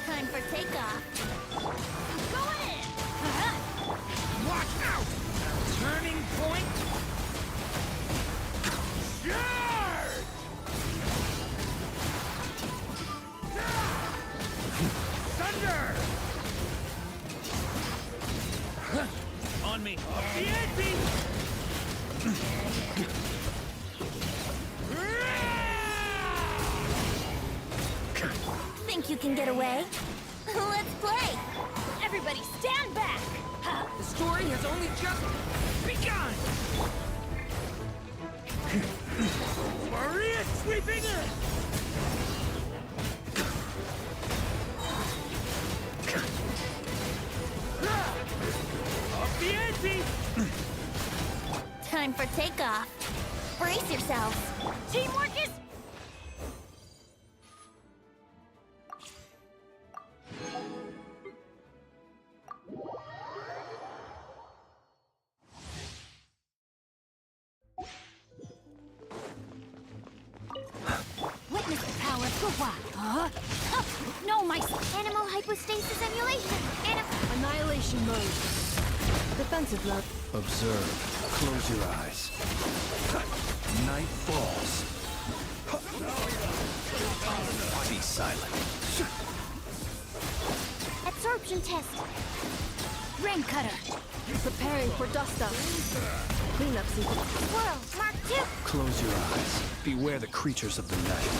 Time for takeoff. Going in! Watch out! Turning point! Charge! Thunder! On me! Up the ante! Think you can get away? Let's play! Everybody stand back! Huh? The story has only just begun! Maria sweeping in! Up the ante! Time for takeoff. Brace yourselves. Teamwork is... Witness the power of Gua. Huh? No, my animal hypostasis emulation. Annihilation mode. Defensive mode. Observe. Close your eyes. Night falls. Be silent. Absorption test. Rain cutter. Preparing for dust up. Cleanup sequence. Swirl. Mark 2. Close your eyes. Beware the creatures of the night.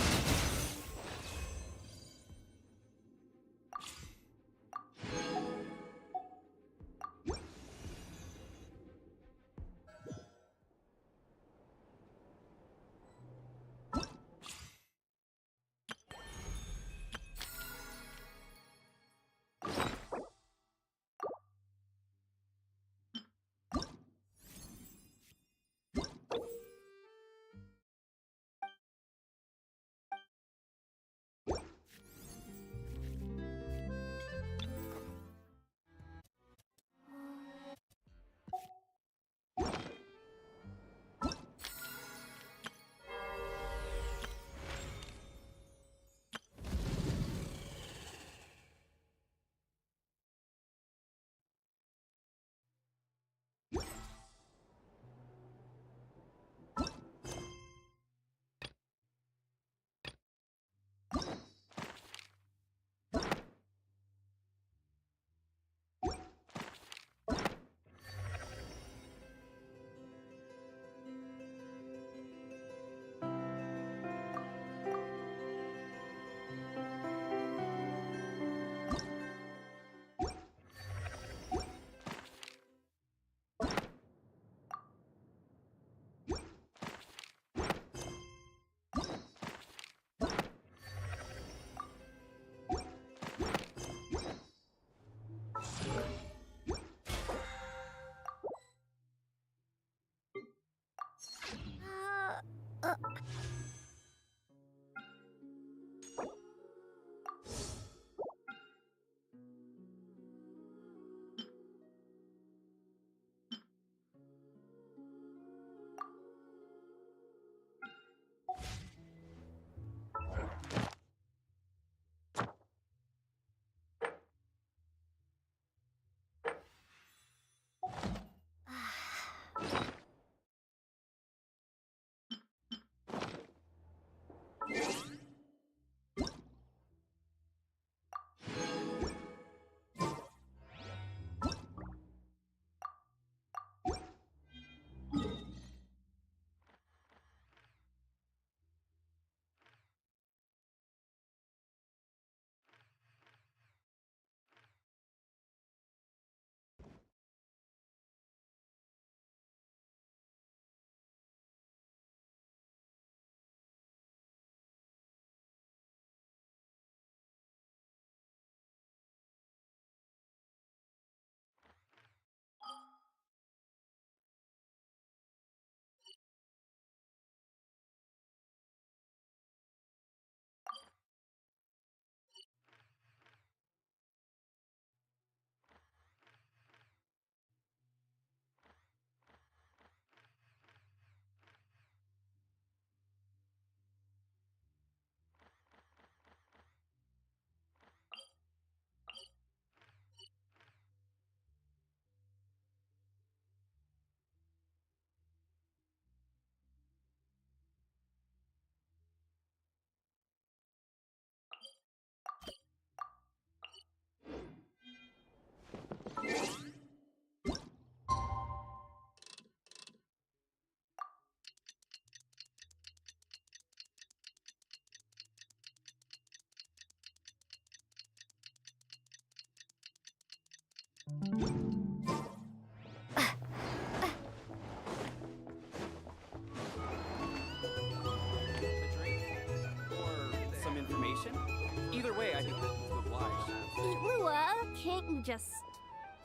way, I think that would wise. Lua, can't you just,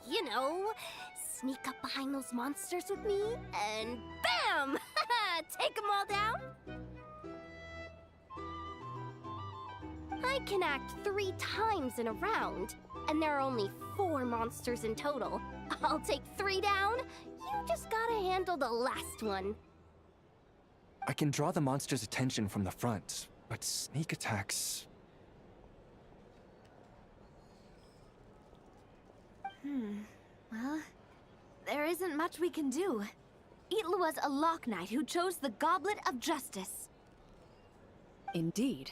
you know, sneak up behind those monsters with me and bam! Take them all down? I can act 3 times in a round, and there are only 4 monsters in total. I'll take 3 down. You just gotta handle the last one. I can draw the monster's attention from the front, but sneak attacks... Well, there isn't much we can do. Itlua's a Lock Knight who chose the Goblet of Justice. Indeed.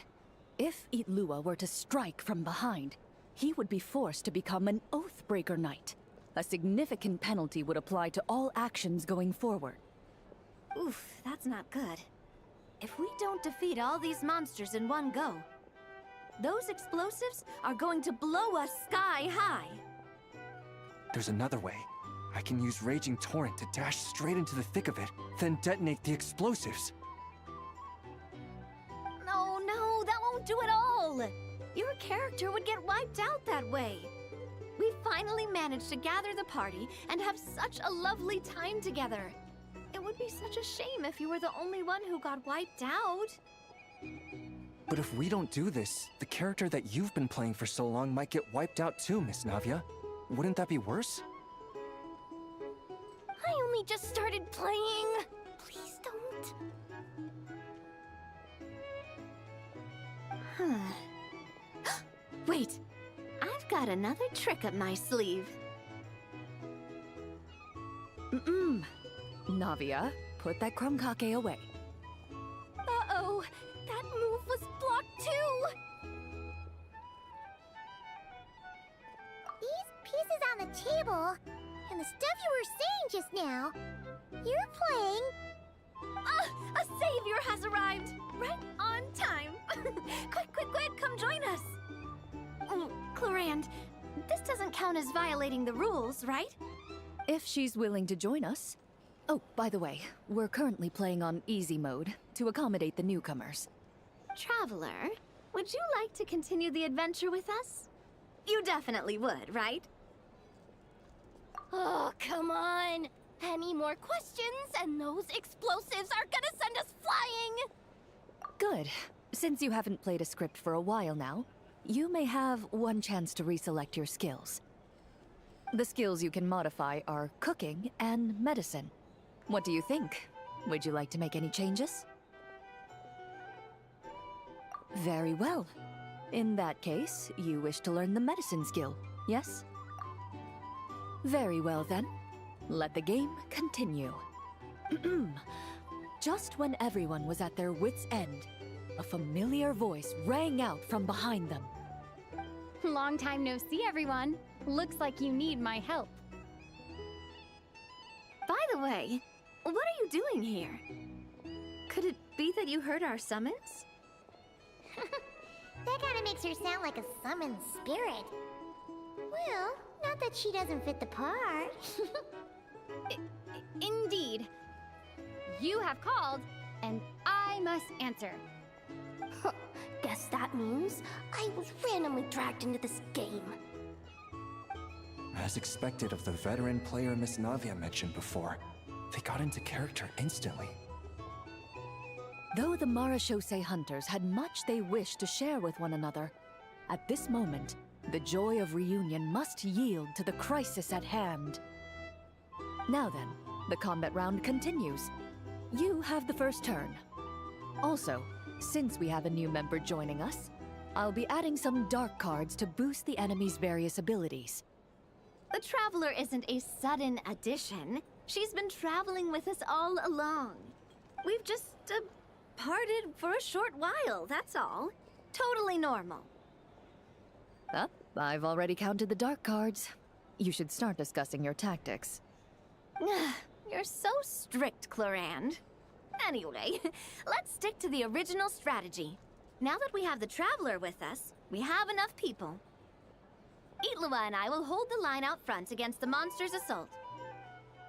If Itlua were to strike from behind, he would be forced to become an Oathbreaker Knight. A significant penalty would apply to all actions going forward. Oof, that's not good. If we don't defeat all these monsters in one go, those explosives are going to blow us sky high. There's another way. I can use Raging Torrent to dash straight into the thick of it, then detonate the explosives. No, that won't do it all. Your character would get wiped out that way. We finally managed to gather the party and have such a lovely time together. It would be such a shame if you were the only one who got wiped out. But if we don't do this, the character that you've been playing for so long might get wiped out too, Miss Navia. Wouldn't that be worse? I only just started playing. Please don't. Wait, I've got another trick up my sleeve. Navia, put that crumkake away. Uh-oh, that move was blocked too. These pieces on the table, and the stuff you were saying just now, you're playing. A savior has arrived! Right on time! Quick, come join us! Clorand, this doesn't count as violating the rules, right? If she's willing to join us. Oh, by the way, we're currently playing on easy mode to accommodate the newcomers. Traveler, would you like to continue the adventure with us? You definitely would, right? Oh, come on. Any more questions and those explosives are gonna send us flying. Good. Since you haven't played a script for a while now, you may have one chance to reselect your skills. The skills you can modify are cooking and medicine. What do you think? Would you like to make any changes? Very well. In that case, you wish to learn the medicine skill, yes? Very well then. Let the game continue. Just when everyone was at their wits' end, a familiar voice rang out from behind them. Long time no see, everyone. Looks like you need my help. By the way, what are you doing here? Could it be that you heard our summons? That kind of makes her sound like a summoned spirit. Well, not that she doesn't fit the part. Indeed. You have called, and I must answer. Guess that means I was randomly dragged into this game. As expected of the veteran player Miss Navia mentioned before, they got into character instantly. Though the Marachose hunters had much they wished to share with one another, at this moment, the joy of reunion must yield to the crisis at hand. Now then, the combat round continues. You have the first turn. Also, since we have a new member joining us, I'll be adding some dark cards to boost the enemy's various abilities. The Traveler isn't a sudden addition. She's been traveling with us all along. We've just, parted for a short while, that's all. Totally normal. I've already counted the dark cards. You should start discussing your tactics. You're so strict, Clorand. Anyway, let's stick to the original strategy. Now that we have the Traveler with us, we have enough people. Itlua and I will hold the line out front against the monster's assault.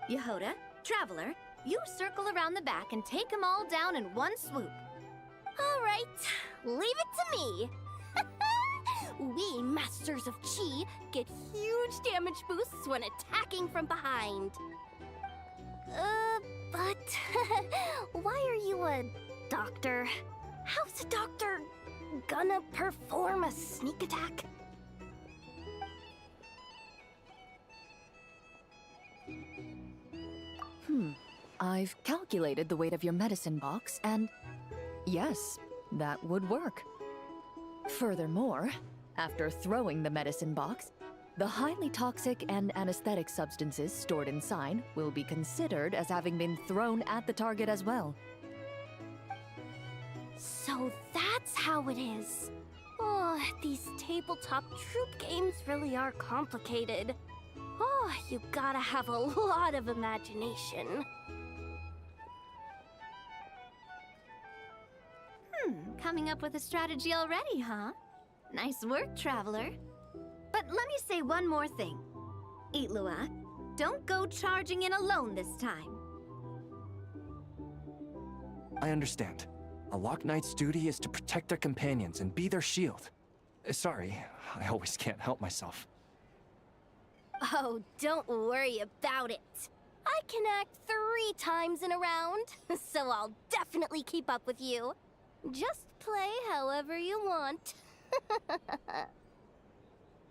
Yehoda, Traveler, you circle around the back and take them all down in one swoop. All right, leave it to me. we, Masters of Chi, get huge damage boosts when attacking from behind. But why are you a doctor? How's a doctor gonna perform a sneak attack? I've calculated the weight of your medicine box, and yes, that would work. Furthermore, after throwing the medicine box, the highly toxic and anesthetic substances stored inside will be considered as having been thrown at the target as well. So that's how it is. Oh, these tabletop troop games really are complicated. Oh, you gotta have a lot of imagination. Coming up with a strategy already, huh? Nice work, Traveler. But let me say one more thing. Itlua, don't go charging in alone this time. I understand. A Lock Knight's duty is to protect their companions and be their shield. Sorry, I always can't help myself. Oh, don't worry about it. I can act 3 times in a round, so I'll definitely keep up with you. Just play however you want.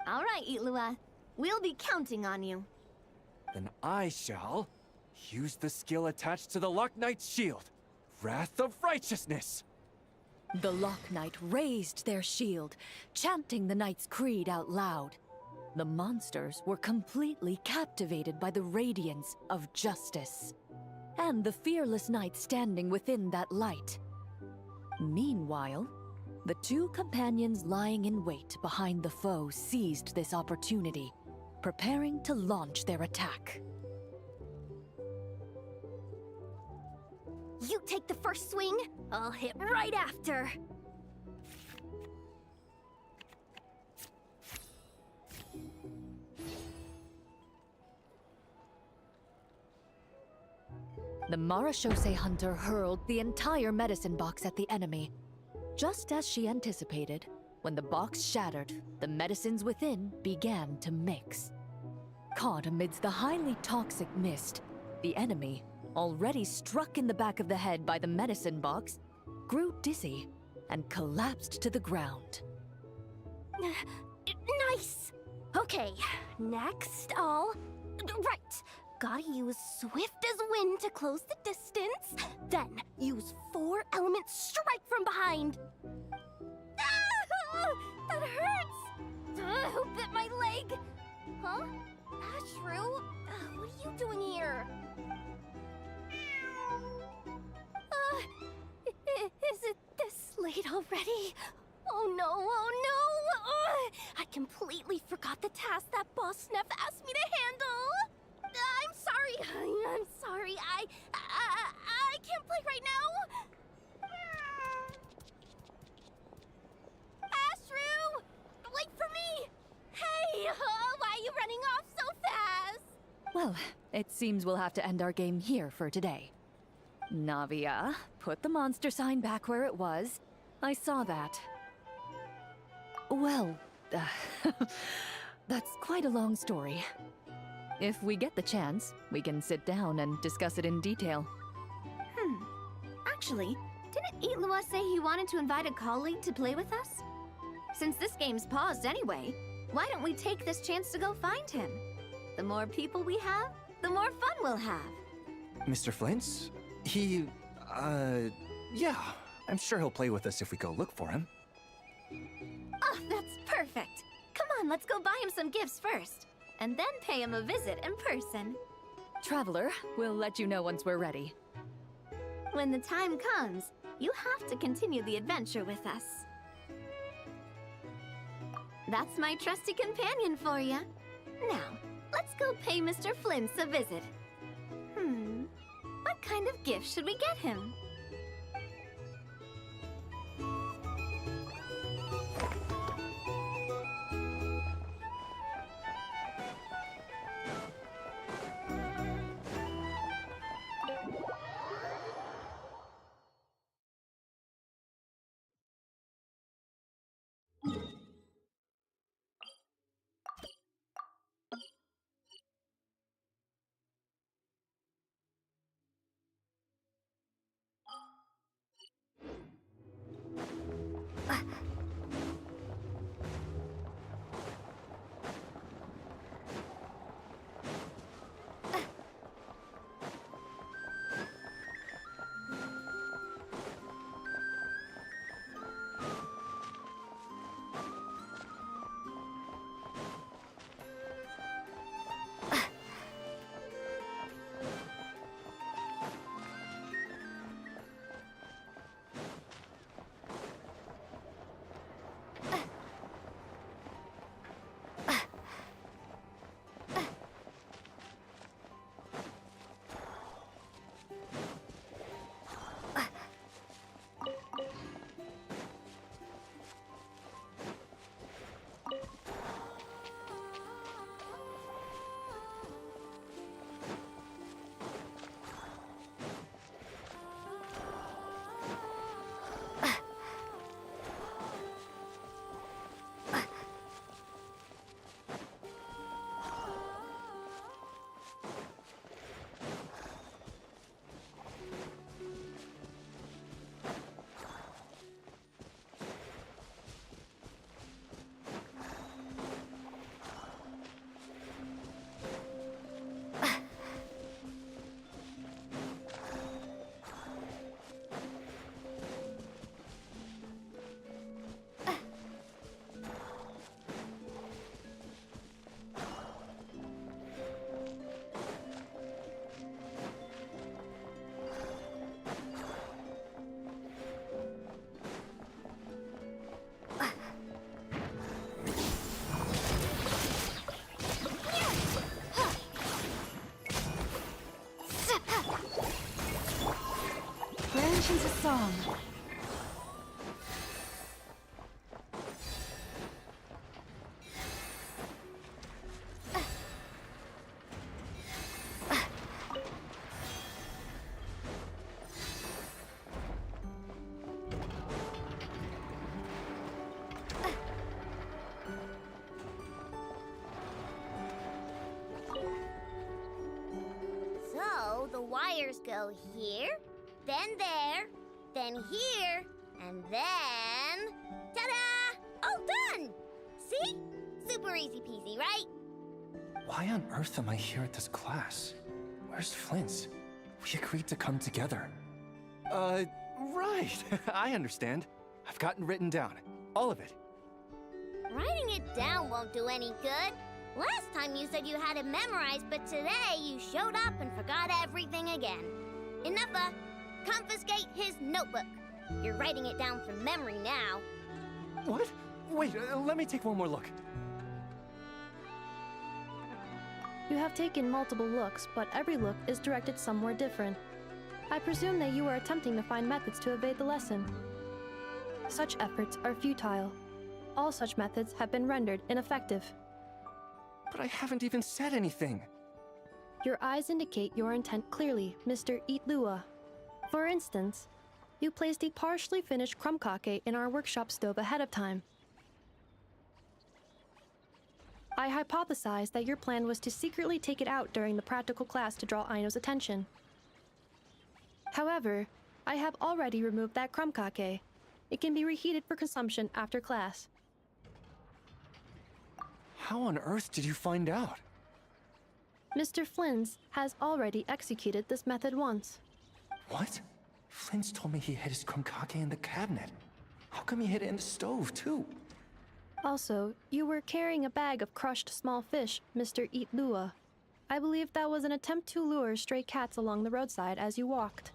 All right, Itlua. We'll be counting on you. Then I shall use the skill attached to the Lock Knight's shield, Wrath of Righteousness. The Lock Knight raised their shield, chanting the Knight's creed out loud. The monsters were completely captivated by the radiance of justice, and the fearless knight standing within that light. Meanwhile, the 2 companions lying in wait behind the foe seized this opportunity, preparing to launch their attack. You take the first swing, I'll hit right after. The Marachose hunter hurled the entire medicine box at the enemy. Just as she anticipated, when the box shattered, the medicines within began to mix. Caught amidst the highly toxic mist, the enemy, already struck in the back of the head by the medicine box, grew dizzy and collapsed to the ground. Nice! Okay, next I'll... Right! Gotta use swift as wind to close the distance, then use 4 element strike from behind. Ah! That hurts! Who bit my leg? Huh? Ashru? What are you doing here? Is it this late already? Oh no, oh no! I completely forgot the task that Boss Neff asked me to handle! I'm sorry. I can't play right now. Ashru! Wait for me! Hey, why are you running off so fast? Well, it seems we'll have to end our game here for today. Navia, put the monster sign back where it was. I saw that. Well, that's quite a long story. If we get the chance, we can sit down and discuss it in detail. Actually, didn't Itlua say he wanted to invite a colleague to play with us? Since this game's paused anyway, why don't we take this chance to go find him? The more people we have, the more fun we'll have. Mr. Flint's? Yeah, I'm sure he'll play with us if we go look for him. Oh, that's perfect. Come on, let's go buy him some gifts first, and then pay him a visit in person. Traveler, we'll let you know once we're ready. When the time comes, you have to continue the adventure with us. That's my trusty companion for you. Now, let's go pay Mr. Flint's a visit. What kind of gift should we get him? Genshin's a song. So, the wires go here, then there, then here, and then... Ta-da! All done! See? Super easy peasy, right? Why on earth am I here at this class? Where's Flint's? We agreed to come together. Right. I understand. I've gotten written down. All of it. Writing it down won't do any good. Last time you said you had it memorized, but today you showed up and forgot everything again. Enough. Confiscate his notebook. You're writing it down from memory now. What? Wait, let me take one more look. You have taken multiple looks, but every look is directed somewhere different. I presume that you are attempting to find methods to evade the lesson. Such efforts are futile. All such methods have been rendered ineffective. But I haven't even said anything. Your eyes indicate your intent clearly, Mr. Eatlua. For instance, you placed a partially finished crumb-cake in our workshop stove ahead of time. I hypothesized that your plan was to secretly take it out during the practical class to draw Aino's attention. However, I have already removed that crumb-cake. It can be reheated for consumption after class. How on earth did you find out? Mr. Flynn's has already executed this method once. What? Flint's told me he hid his crumb-cake in the cabinet. How come he hid it in the stove, too? Also, you were carrying a bag of crushed small fish, Mr. Eatlua. I believe that was an attempt to lure stray cats along the roadside as you walked.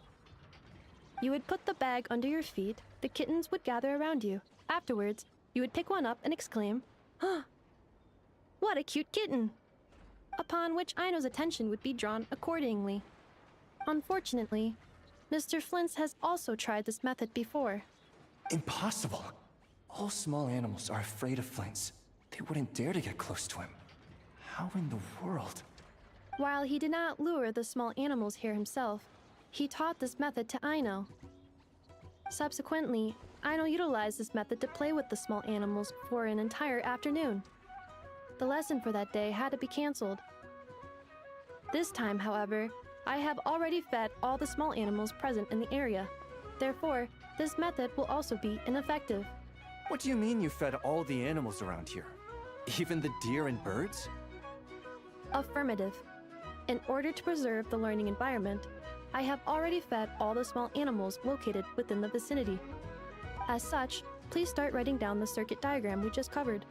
You would put the bag under your feet, the kittens would gather around you. Afterwards, you would pick one up and exclaim, "Huh! What a cute kitten!" Upon which Aino's attention would be drawn accordingly. Unfortunately, Mr. Flint's has also tried this method before. Impossible. All small animals are afraid of Flint's. They wouldn't dare to get close to him. How in the world? While he did not lure the small animals here himself, he taught this method to Aino. Subsequently, Aino utilized this method to play with the small animals for an entire afternoon. The lesson for that day had to be canceled. This time, however, I have already fed all the small animals present in the area. Therefore, this method will also be ineffective. What do you mean you fed all the animals around here? Even the deer and birds? Affirmative. In order to preserve the learning environment, I have already fed all the small animals located within the vicinity. As such, please start writing down the circuit diagram we just covered.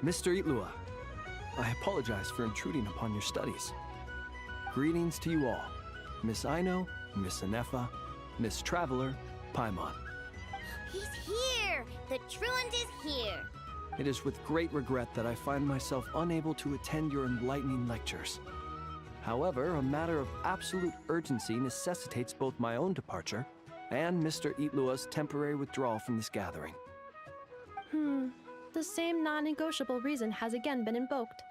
Mr. Eatlua. I apologize for intruding upon your studies. Greetings to you all. Miss Aino, Miss Anefa, Miss Traveler, Paimon. He's here! The truant is here! It is with great regret that I find myself unable to attend your enlightening lectures. However, a matter of absolute urgency necessitates both my own departure and Mr. Eatlua's temporary withdrawal from this gathering. The same non-negotiable reason has again been invoked.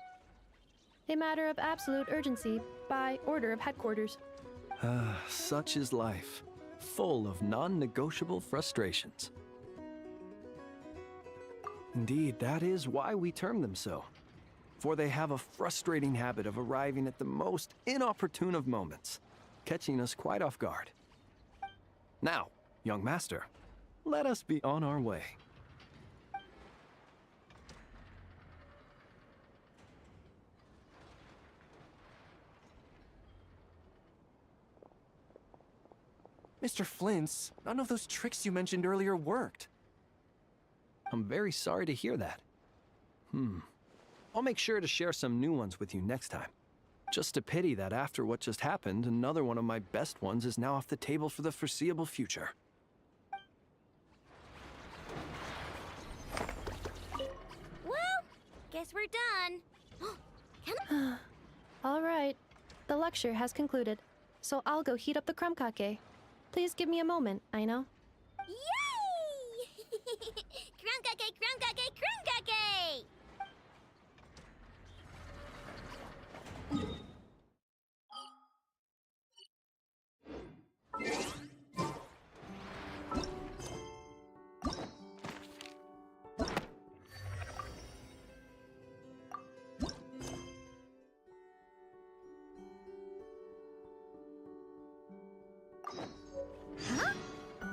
A matter of absolute urgency by order of headquarters. Such is life, full of non-negotiable frustrations. Indeed, that is why we term them so. For they have a frustrating habit of arriving at the most inopportune of moments, catching us quite off guard. Now, young master, let us be on our way. Mr. Flint's, none of those tricks you mentioned earlier worked. I'm very sorry to hear that. I'll make sure to share some new ones with you next time. Just a pity that after what just happened, another one of my best ones is now off the table for the foreseeable future. Well, guess we're done. All right. The lecture has concluded, so I'll go heat up the crumkake. Please give me a moment, Aino. Yay! Crumkake, crumkake, crumkake! Huh?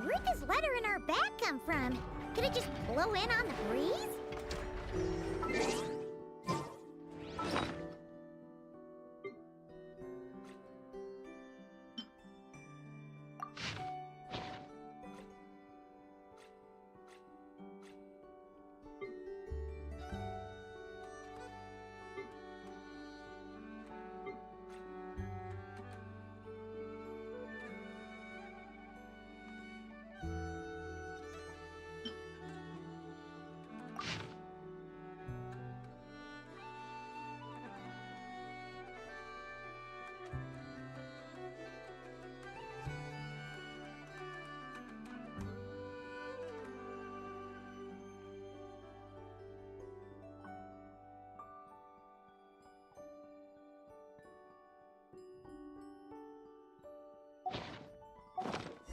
Where'd this letter in our bag come from? Could it just blow in on the breeze?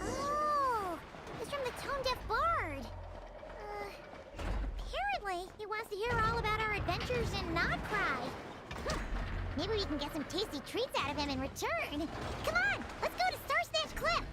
Oh, it's from the tone-deaf bard. Apparently, he wants to hear all about our adventures in Not Cry. Maybe we can get some tasty treats out of him in return. Come on, let's go to Star Snatch Cliff.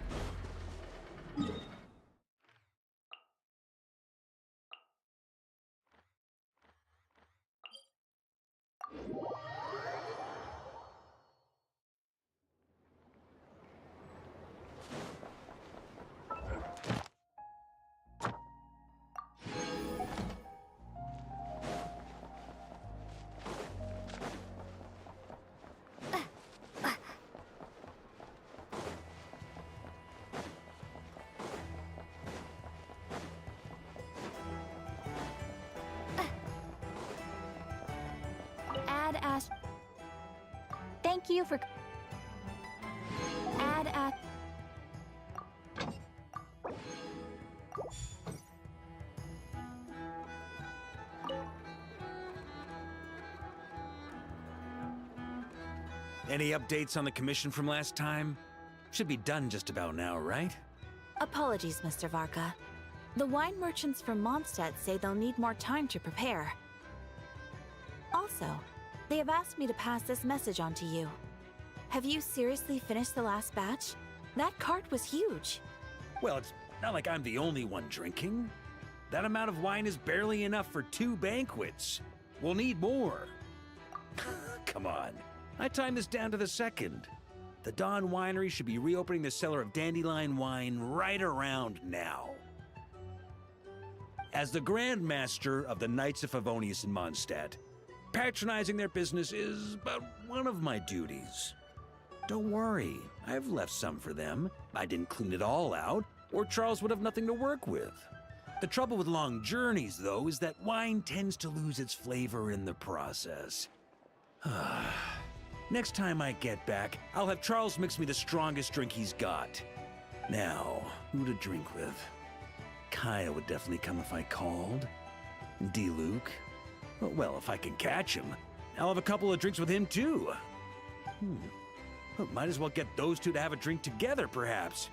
Thank you for... Any updates on the commission from last time? Should be done just about now, right? Apologies, Mr. Varka. The wine merchants from Mondstadt say they'll need more time to prepare. Also, they have asked me to pass this message on to you. Have you seriously finished the last batch? That cart was huge. Well, it's not like I'm the only one drinking. That amount of wine is barely enough for 2 banquets. We'll need more. Come on. I timed this down to the second. The Dawn Winery should be reopening the cellar of dandelion wine right around now. As the Grand Master of the Knights of Favonius in Mondstadt, patronizing their business is but one of my duties. Don't worry, I've left some for them. I didn't clean it all out, or Charles would have nothing to work with. The trouble with long journeys, though, is that wine tends to lose its flavor in the process. Next time I get back, I'll have Charles mix me the strongest drink he's got. Now, who to drink with? Kaya would definitely come if I called. D-Luke. Well, if I can catch him, I'll have a couple of drinks with him, too. Well, might as well get those two to have a drink together, perhaps.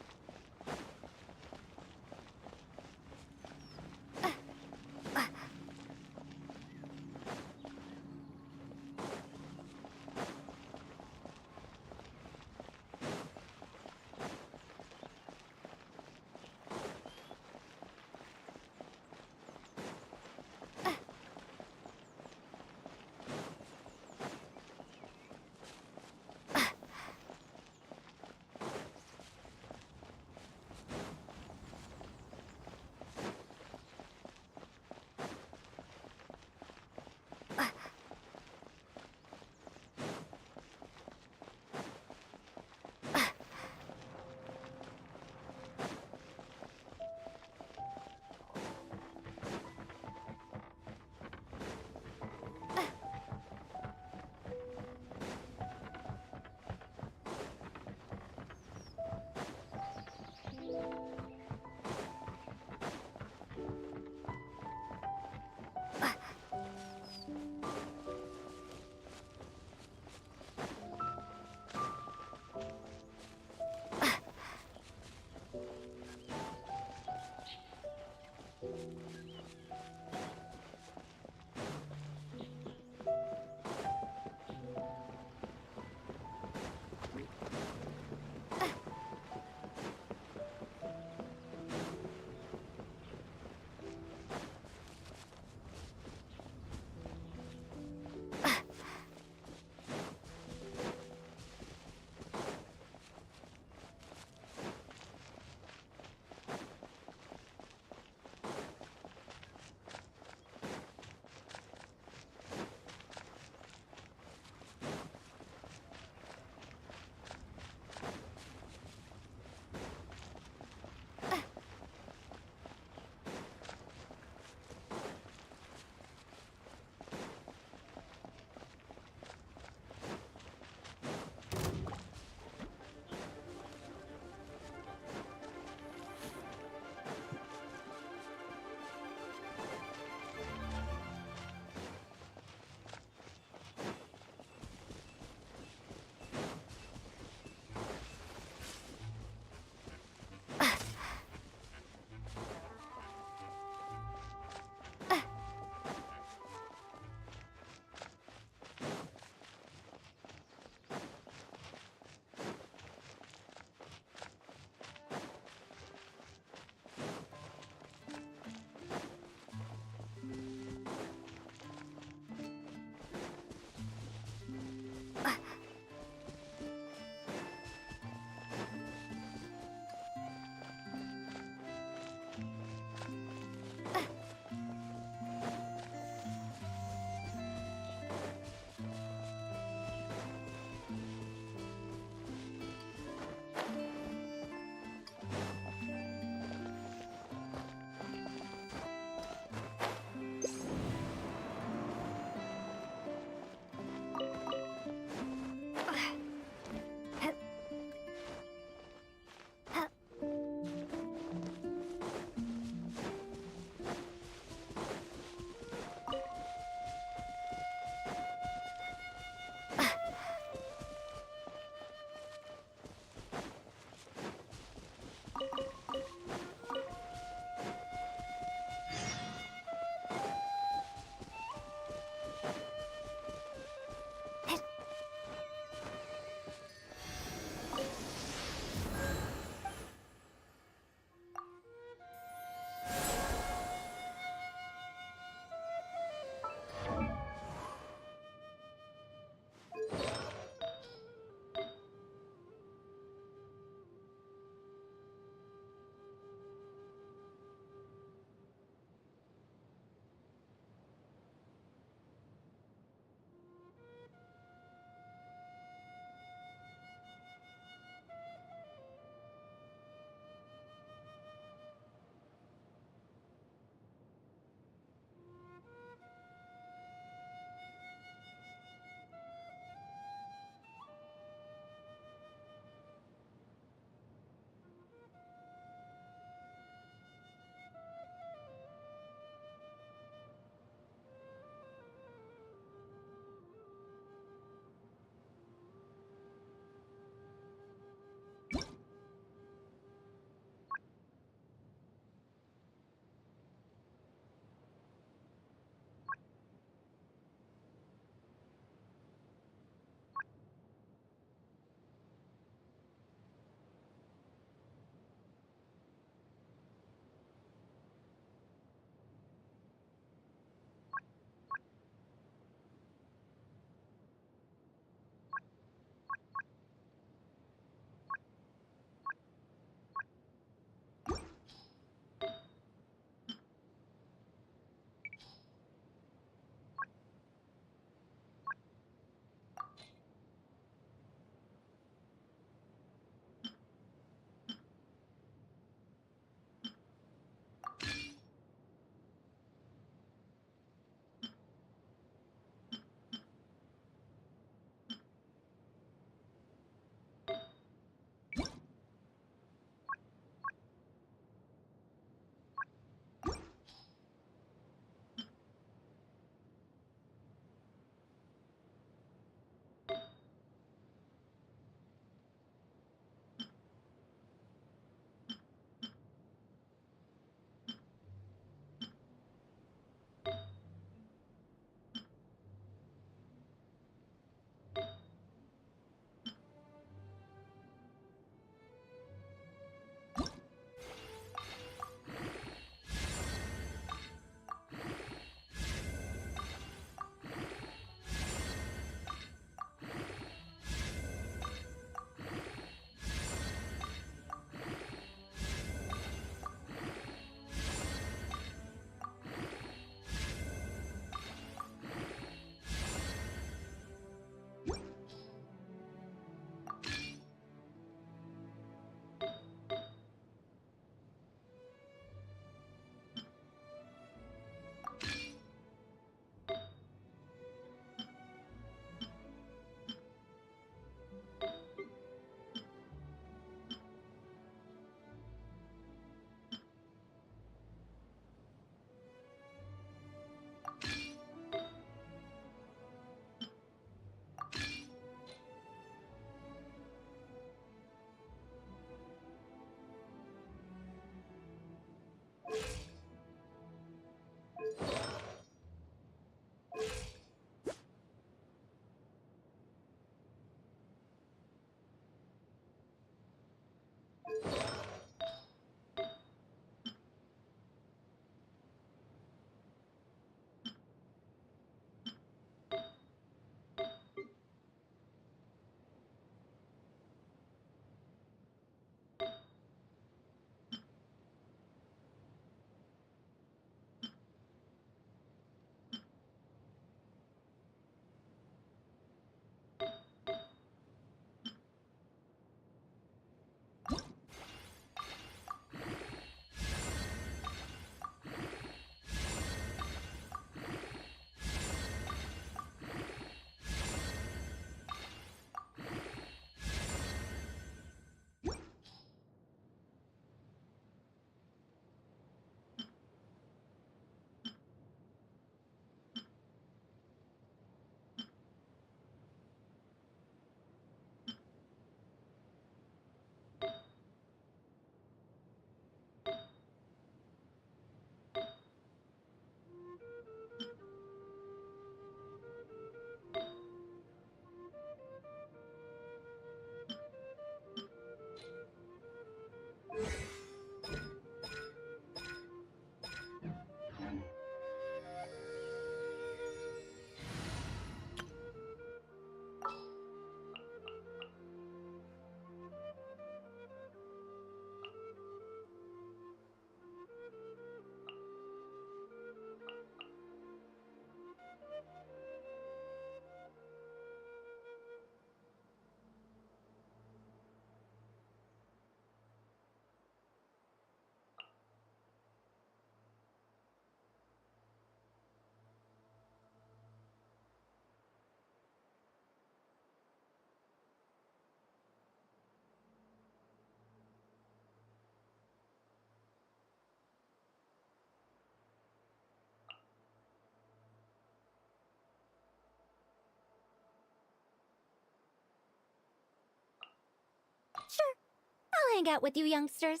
hang out with you youngsters.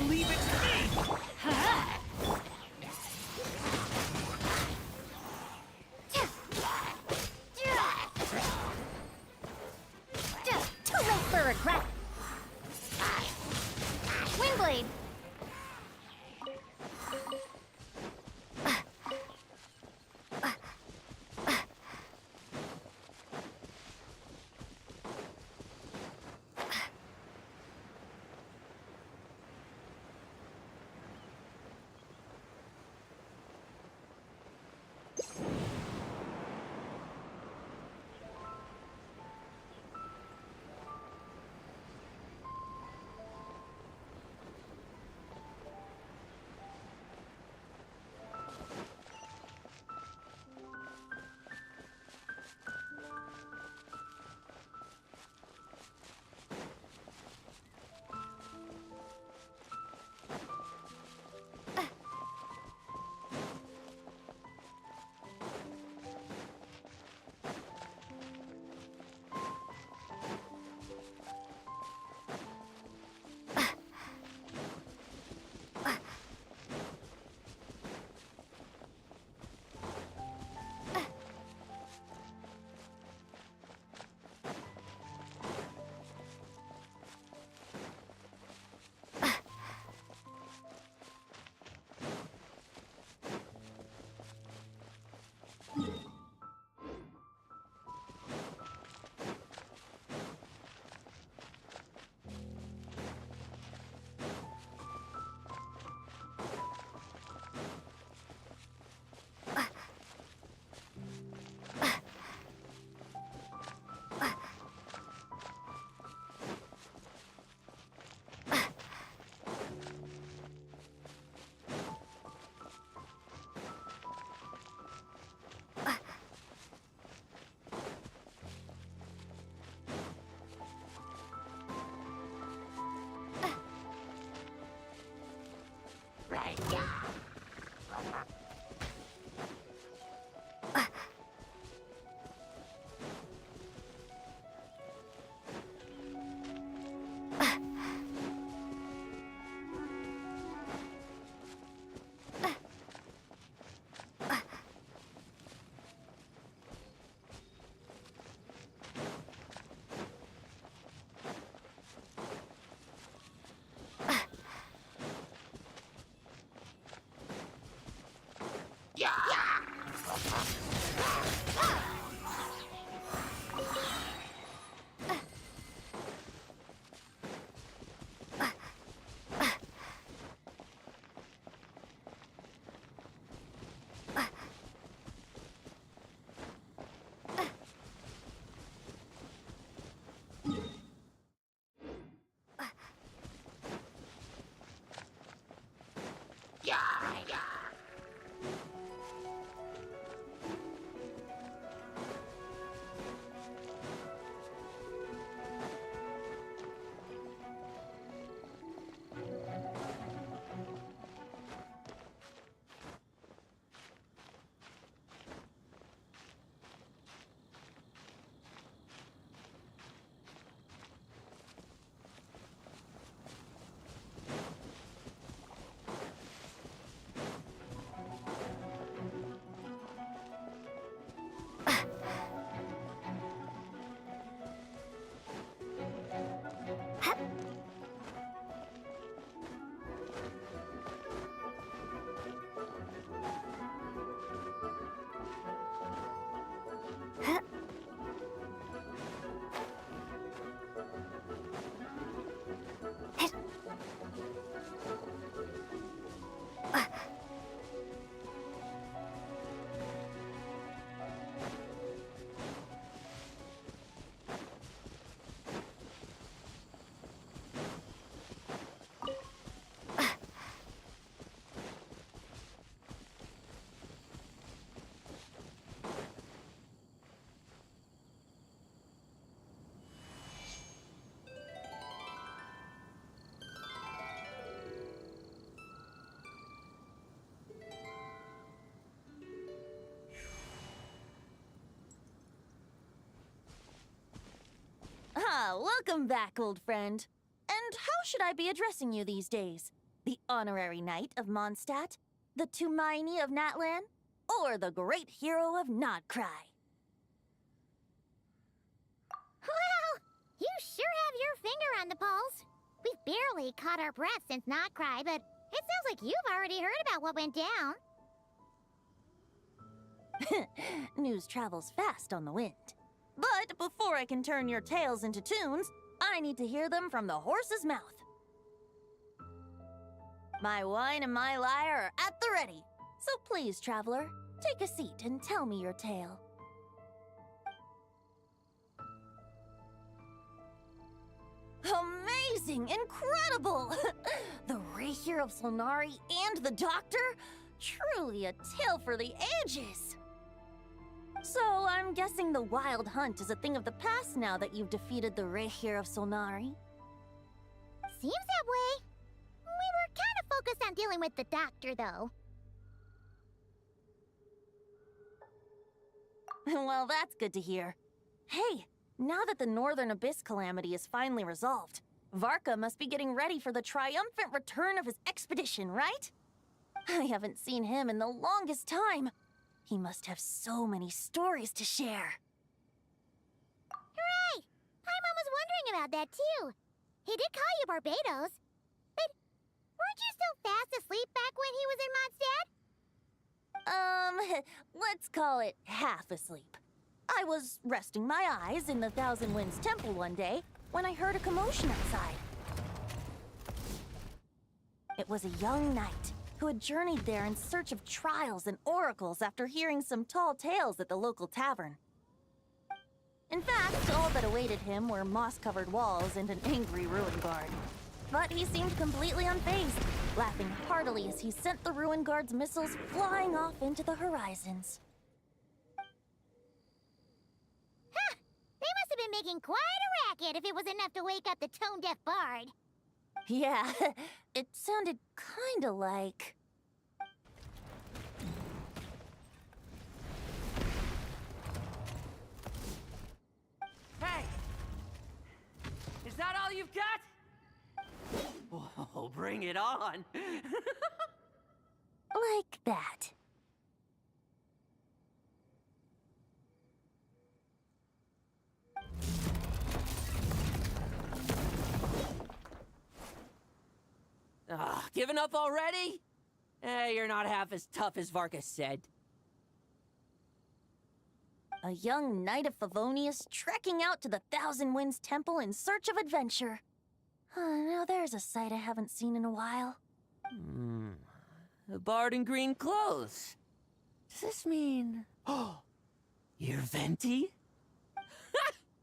Leave it to me! Too late for regret. Windblade! welcome back, old friend. And how should I be addressing you these days? The honorary knight of Mondstadt? The Tumaini of Natlan? Or the great hero of Nodcry? Well, you sure have your finger on the pulse. We've barely caught our breath since Nodcry, but it sounds like you've already heard about what went down. News travels fast on the wind. But before I can turn your tales into tunes, I need to hear them from the horse's mouth. My wine and my lyre are at the ready. So please, traveler, take a seat and tell me your tale. Amazing! Incredible! The Rahier of Solnari and the Doctor? Truly a tale for the ages! So, I'm guessing the Wild Hunt is a thing of the past now that you've defeated the Rahier of Solnari? Seems that way. We were kind of focused on dealing with the Doctor, though. Well, that's good to hear. Hey, now that the Northern Abyss calamity is finally resolved, Varka must be getting ready for the triumphant return of his expedition, right? I haven't seen him in the longest time. He must have so many stories to share. Hooray! Paimon was wondering about that, too. He did call you Barbados. But weren't you still fast asleep back when he was in Mondstadt? Let's call it half asleep. I was resting my eyes in the Thousand Winds Temple one day when I heard a commotion outside. It was a young knight who had journeyed there in search of trials and oracles after hearing some tall tales at the local tavern. In fact, all that awaited him were moss-covered walls and an angry ruin guard. But he seemed completely unfazed, laughing heartily as he sent the ruin guard's missiles flying off into the horizons. Huh! They must have been making quite a racket if it was enough to wake up the tone-deaf bard. Yeah, it sounded kinda like... Hey! Is that all you've got? Whoa, bring it on! like that. Giving up already? You're not half as tough as Varka said. A young knight of Favonius trekking out to the Thousand Winds Temple in search of adventure. Now there's a sight I haven't seen in a while. A bard in green clothes. Does this mean... Oh, you're Venti?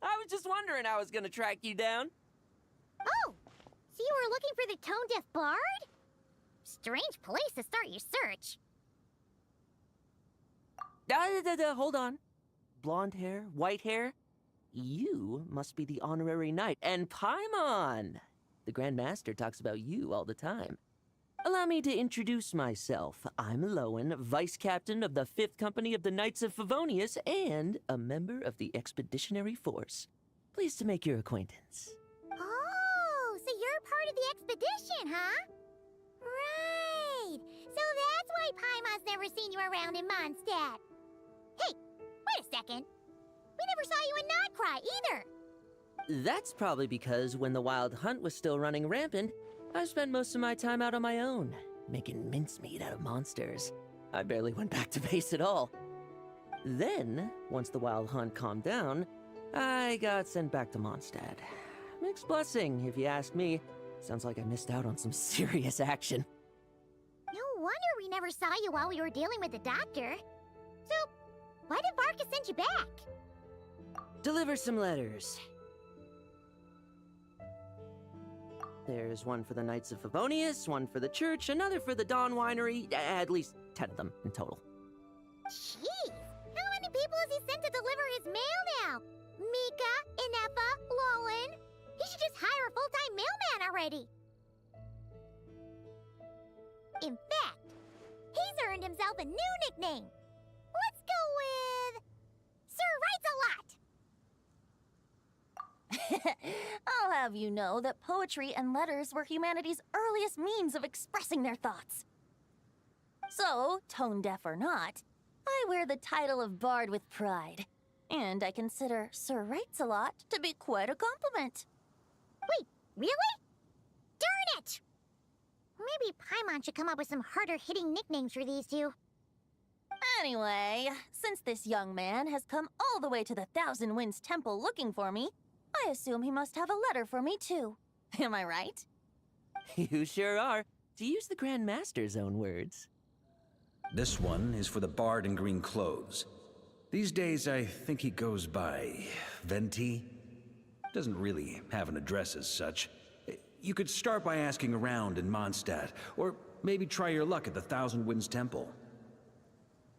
I was just wondering how I was gonna track you down. Oh! So you were looking for the tone-deaf bard? Strange place to start your search. Hold on. Blonde hair, white hair? You must be the honorary knight, and Paimon! The Grand Master talks about you all the time. Allow me to introduce myself. I'm Lowen, Vice Captain of the 5th Company of the Knights of Favonius, and a member of the Expeditionary Force. Pleased to make your acquaintance. Oh, so you're part of the expedition, huh? Right! So that's why Paimon's never seen you around in Mondstadt. Hey, wait a second. We never saw you in Nodcry either. That's probably because when the Wild Hunt was still running rampant, I spent most of my time out on my own, making mincemeat out of monsters. I barely went back to base at all. Then, once the Wild Hunt calmed down, I got sent back to Mondstadt. Mixed blessing, if you ask me. Sounds like I missed out on some serious action. No wonder we never saw you while we were dealing with the Doctor. So, why did Varka send you back? Deliver some letters. There's one for the Knights of Favonius, one for the church, another for the Dawn Winery, at least 10 of them in total. Jeez, how many people has he sent to deliver his mail now? Mika, Inefa, Lowen. He should just hire a full-time mailman already. In fact, he's earned himself a new nickname. Let's go with... Sir Writes a Lot. I'll have you know that poetry and letters were humanity's earliest means of expressing their thoughts. So, tone deaf or not, I wear the title of Bard with pride. And I consider Sir Writes-a-Lot to be quite a compliment. Wait, really? Darn it! Maybe Paimon should come up with some harder-hitting nicknames for these two. Anyway, since this young man has come all the way to the Thousand Winds Temple looking for me, I assume he must have a letter for me too. Am I right? You sure are, to use the Grand Master's own words. This one is for the bard in green clothes. These days, I think he goes by Venti. Doesn't really have an address as such. You could start by asking around in Mondstadt, or maybe try your luck at the Thousand Winds Temple.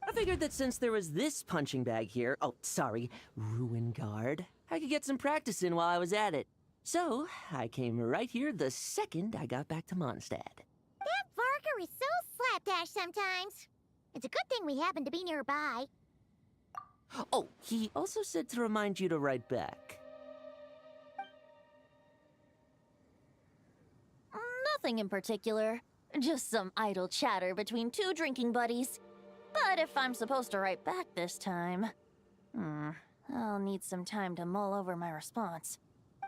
I figured that since there was this punching bag here, Ruin Guard, I could get some practice in while I was at it. So, I came right here the second I got back to Mondstadt. That Varka is so slapdash sometimes. It's a good thing we happen to be nearby. Oh, he also said to remind you to write back. Nothing in particular. Just some idle chatter between two drinking buddies. But if I'm supposed to write back this time... I'll need some time to mull over my response.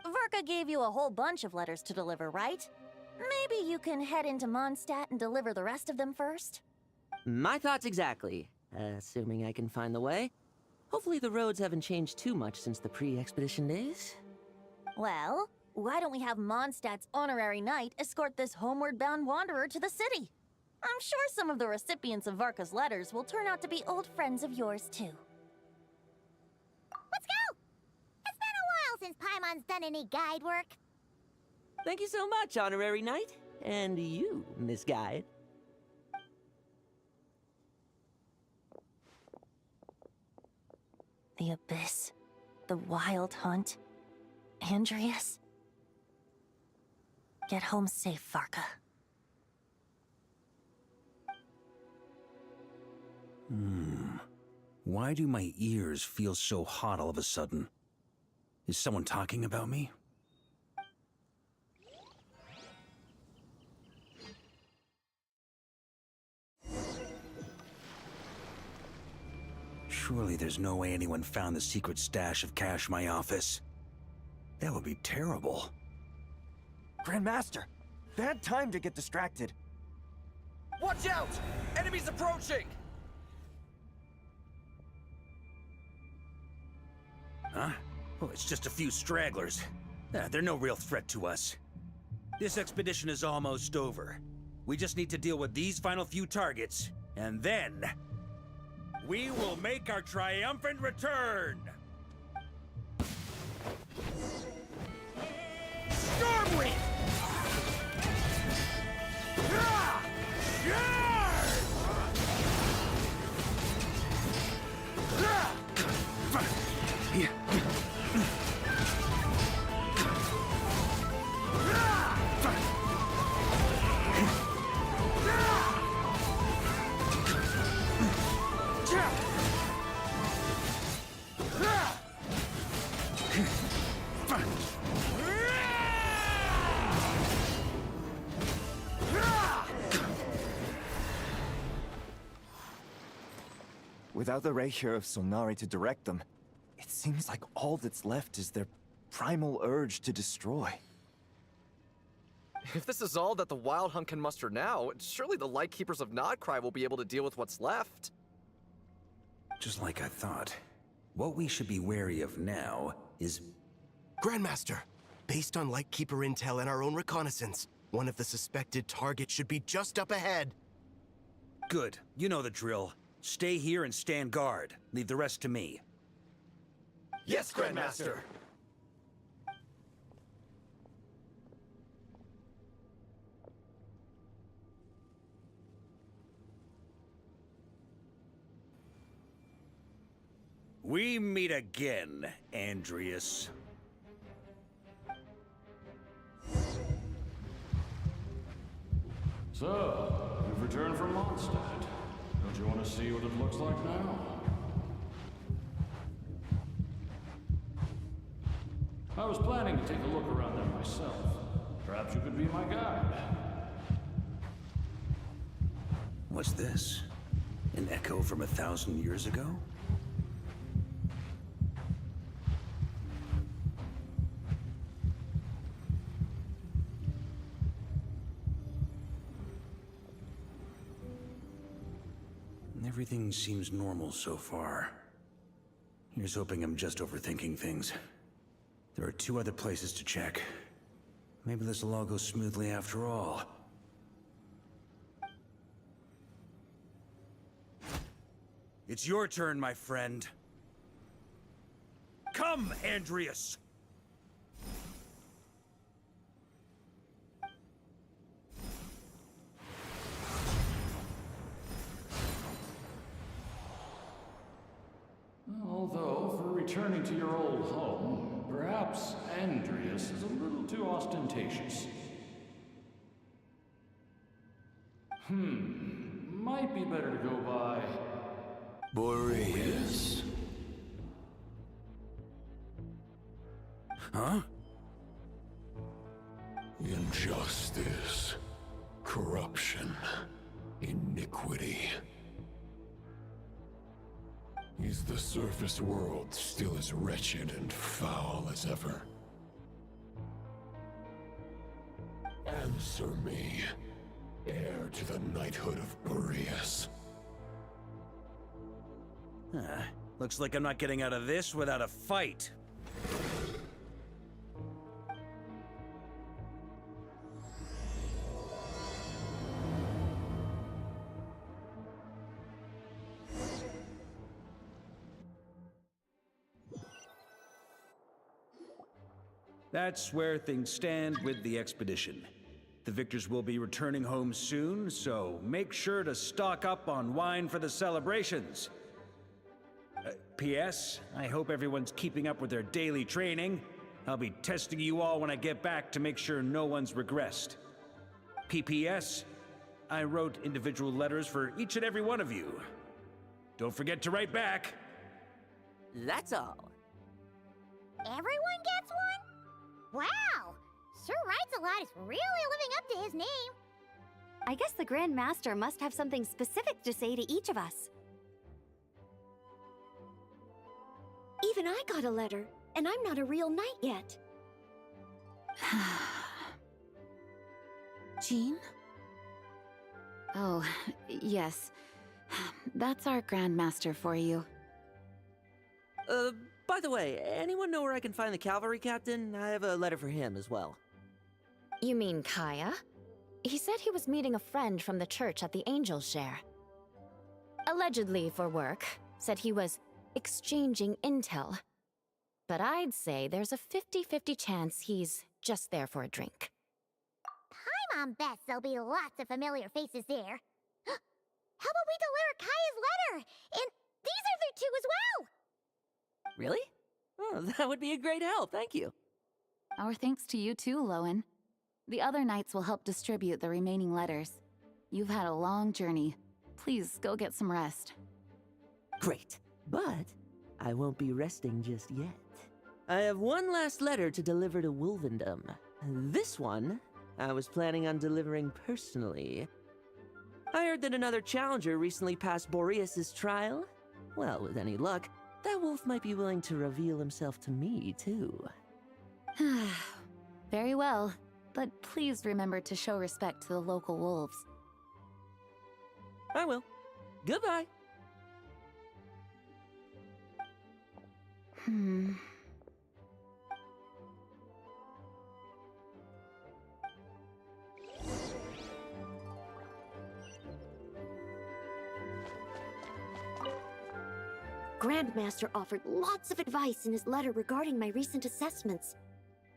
Varka gave you a whole bunch of letters to deliver, right? Maybe you can head into Mondstadt and deliver the rest of them first? My thoughts exactly. Assuming I can find the way. Hopefully the roads haven't changed too much since the pre-expedition days. Well, why don't we have Mondstadt's honorary knight escort this homeward-bound wanderer to the city? I'm sure some of the recipients of Varka's letters will turn out to be old friends of yours, too. Let's go! It's been a while since Paimon's done any guide work. Thank you so much, honorary knight. And you, Miss Guide. The Abyss, the Wild Hunt, Andreas. Get home safe, Varka. Why do my ears feel so hot all of a sudden? Is someone talking about me? Surely there's no way anyone found the secret stash of cash in my office. That would be terrible. Grandmaster, bad time to get distracted. Watch out! Enemies approaching! Huh? Oh, it's just a few stragglers. They're no real threat to us. This expedition is almost over. We just need to deal with these final few targets, and then... we will make our triumphant return! Stormwind! Without the Rapier of Solnari to direct them, it seems like all that's left is their primal urge to destroy. If this is all that the Wild Hunt can muster now, surely the Lightkeepers of Nodcry will be able to deal with what's left. Just like I thought. What we should be wary of now is... Grandmaster, based on Lightkeeper intel and our own reconnaissance, one of the suspected targets should be just up ahead. Good. You know the drill. Stay here and stand guard. Leave the rest to me. Yes, Grandmaster! We meet again, Andreas. So, you've returned from Mondstadt. Don't you want to see what it looks like now? I was planning to take a look around there myself. Perhaps you could be my guide. What's this? An echo from 1,000 years ago? Everything seems normal so far. Here's hoping I'm just overthinking things. There are 2 other places to check. Maybe this will all go smoothly after all. It's your turn, my friend. Come, Andreas! Although, for returning to your old home, perhaps Andreas is a little too ostentatious. Might be better to go by... Boreas. Huh? Injustice, corruption, iniquity. Is the surface world still as wretched and foul as ever? Answer me, heir to the knighthood of Boreas. Looks like I'm not getting out of this without a fight. That's where things stand with the expedition. The victors will be returning home soon, so make sure to stock up on wine for the celebrations. P.S. I hope everyone's keeping up with their daily training. I'll be testing you all when I get back to make sure no one's regressed. P.P.S. I wrote individual letters for each and every one of you. Don't forget to write back. That's all. Everyone gets one? Wow! Sir Writes-A-Lot is really living up to his name. I guess the Grand Master must have something specific to say to each of us. Even I got a letter, and I'm not a real knight yet. Jean? Oh, yes. That's our Grandmaster for you. By the way, anyone know where I can find the cavalry captain? I have a letter for him as well. You mean Kaya? He said he was meeting a friend from the church at the Angel Share. Allegedly for work. Said he was exchanging intel. But I'd say there's a 50-50 chance he's just there for a drink. Paimon bets there'll be lots of familiar faces there. How about we deliver Kaya's letter? And these other 2 as well! Really? Oh, that would be a great help, thank you. Our thanks to you too, Lowen. The other knights will help distribute the remaining letters. You've had a long journey. Please go get some rest. Great, but I won't be resting just yet. I have one last letter to deliver to Wolvendom. This one, I was planning on delivering personally. I heard that another challenger recently passed Boreas' trial. Well, with any luck, that wolf might be willing to reveal himself to me, too. Very well, but please remember to show respect to the local wolves. I will. Goodbye. Grandmaster offered lots of advice in his letter regarding my recent assessments.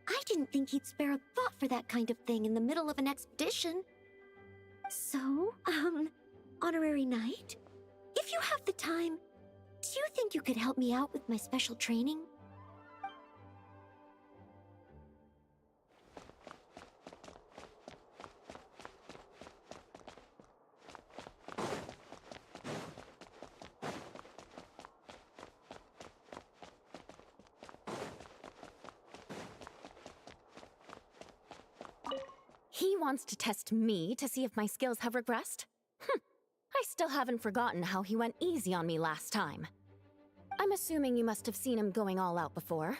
I didn't think he'd spare a thought for that kind of thing in the middle of an expedition. So, Honorary Knight, if you have the time, do you think you could help me out with my special training? He wants to test me to see if my skills have regressed? I still haven't forgotten how he went easy on me last time. I'm assuming you must have seen him going all out before.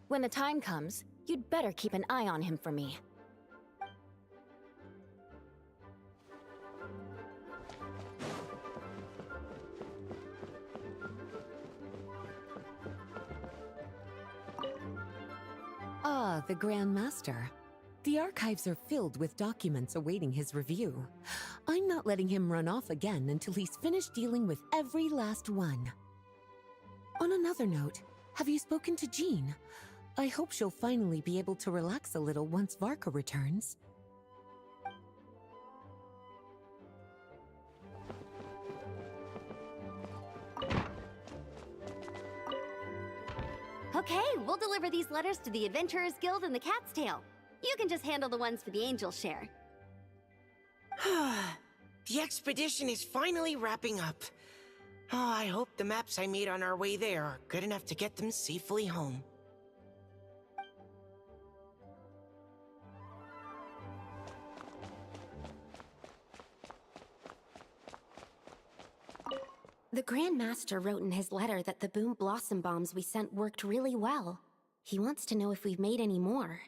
When the time comes, you'd better keep an eye on him for me. Ah, the Grand Master. The archives are filled with documents awaiting his review. I'm not letting him run off again until he's finished dealing with every last one. On another note, have you spoken to Jean? I hope she'll finally be able to relax a little once Varka returns. Okay, we'll deliver these letters to the Adventurers Guild and the Cat's Tail. You can just handle the ones for the Angels share. The expedition is finally wrapping up. Oh, I hope the maps I made on our way there are good enough to get them safely home. The Grand Master wrote in his letter that the Boom Blossom Bombs we sent worked really well. He wants to know if we've made any more.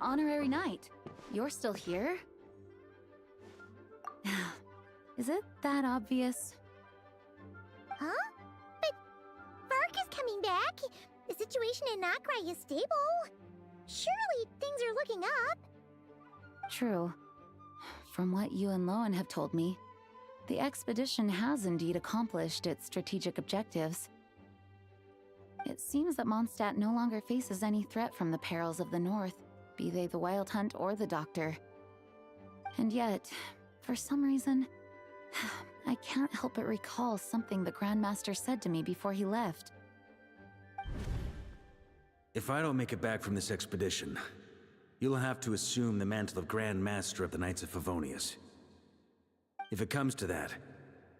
Honorary Knight, you're still here? Is it that obvious? Huh? But Varka's coming back. The situation in Nakrai is stable. Surely things are looking up. True. From what you and Lowen have told me, the expedition has indeed accomplished its strategic objectives. It seems that Mondstadt no longer faces any threat from the perils of the North, be they the Wild Hunt or the Doctor. And yet, for some reason, I can't help but recall something the Grand Master said to me before he left. If I don't make it back from this expedition, you'll have to assume the mantle of Grand Master of the Knights of Favonius. If it comes to that,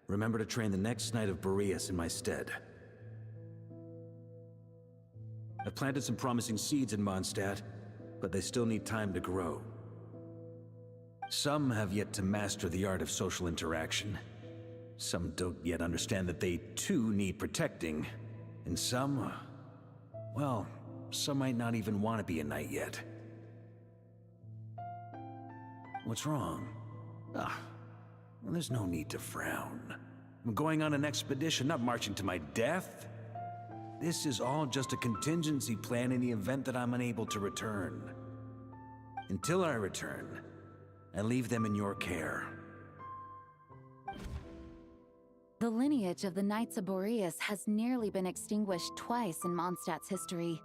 remember to train the next Knight of Boreas in my stead. I've planted some promising seeds in Mondstadt, but they still need time to grow. Some have yet to master the art of social interaction. Some don't yet understand that they too need protecting. And some, well, some might not even want to be a knight yet. What's wrong? Well, there's no need to frown. I'm going on an expedition, not marching to my death. This is all just a contingency plan in the event that I'm unable to return. Until I return, I leave them in your care. The lineage of the Knights of Boreas has nearly been extinguished twice in Mondstadt's history.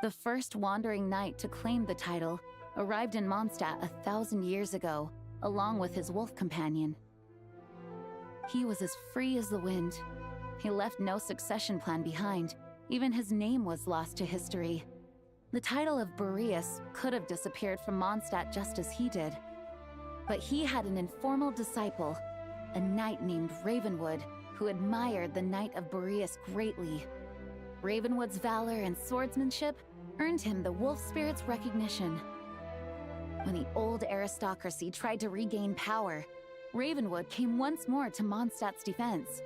The first wandering knight to claim the title arrived in Mondstadt 1,000 years ago, along with his wolf companion. He was as free as the wind. He left no succession plan behind. Even his name was lost to history. The title of Boreas could have disappeared from Mondstadt just as he did. But he had an informal disciple, a knight named Ravenwood, who admired the Knight of Boreas greatly. Ravenwood's valor and swordsmanship earned him the wolf spirit's recognition. When the old aristocracy tried to regain power, Ravenwood came once more to Mondstadt's defense.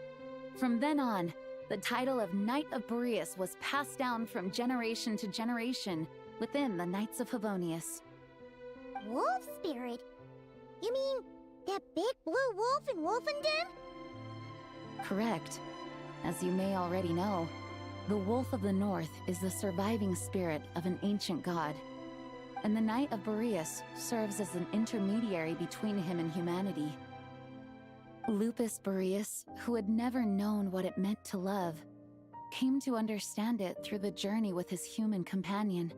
From then on, the title of Knight of Boreas was passed down from generation to generation within the Knights of Favonius. Wolf spirit? You mean that big blue wolf in Wolfenden? Correct. As you may already know, the Wolf of the North is the surviving spirit of an ancient god, and the Knight of Boreas serves as an intermediary between him and humanity. Lupus Boreas, who had never known what it meant to love, came to understand it through the journey with his human companion.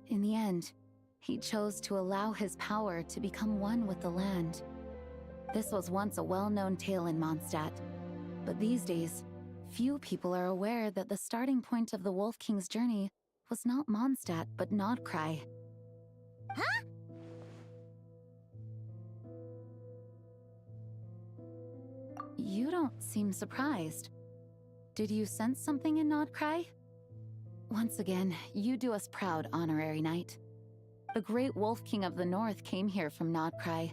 In the end, he chose to allow his power to become one with the land. This was once a well-known tale in Mondstadt, But these days, few people are aware that the starting point of the Wolf King's journey was not Mondstadt, but Nodcry. Huh? You don't seem surprised. Did you sense something in Nodcry? Once again, you do us proud, Honorary Knight. The great Wolf King of the North came here from Nodcry.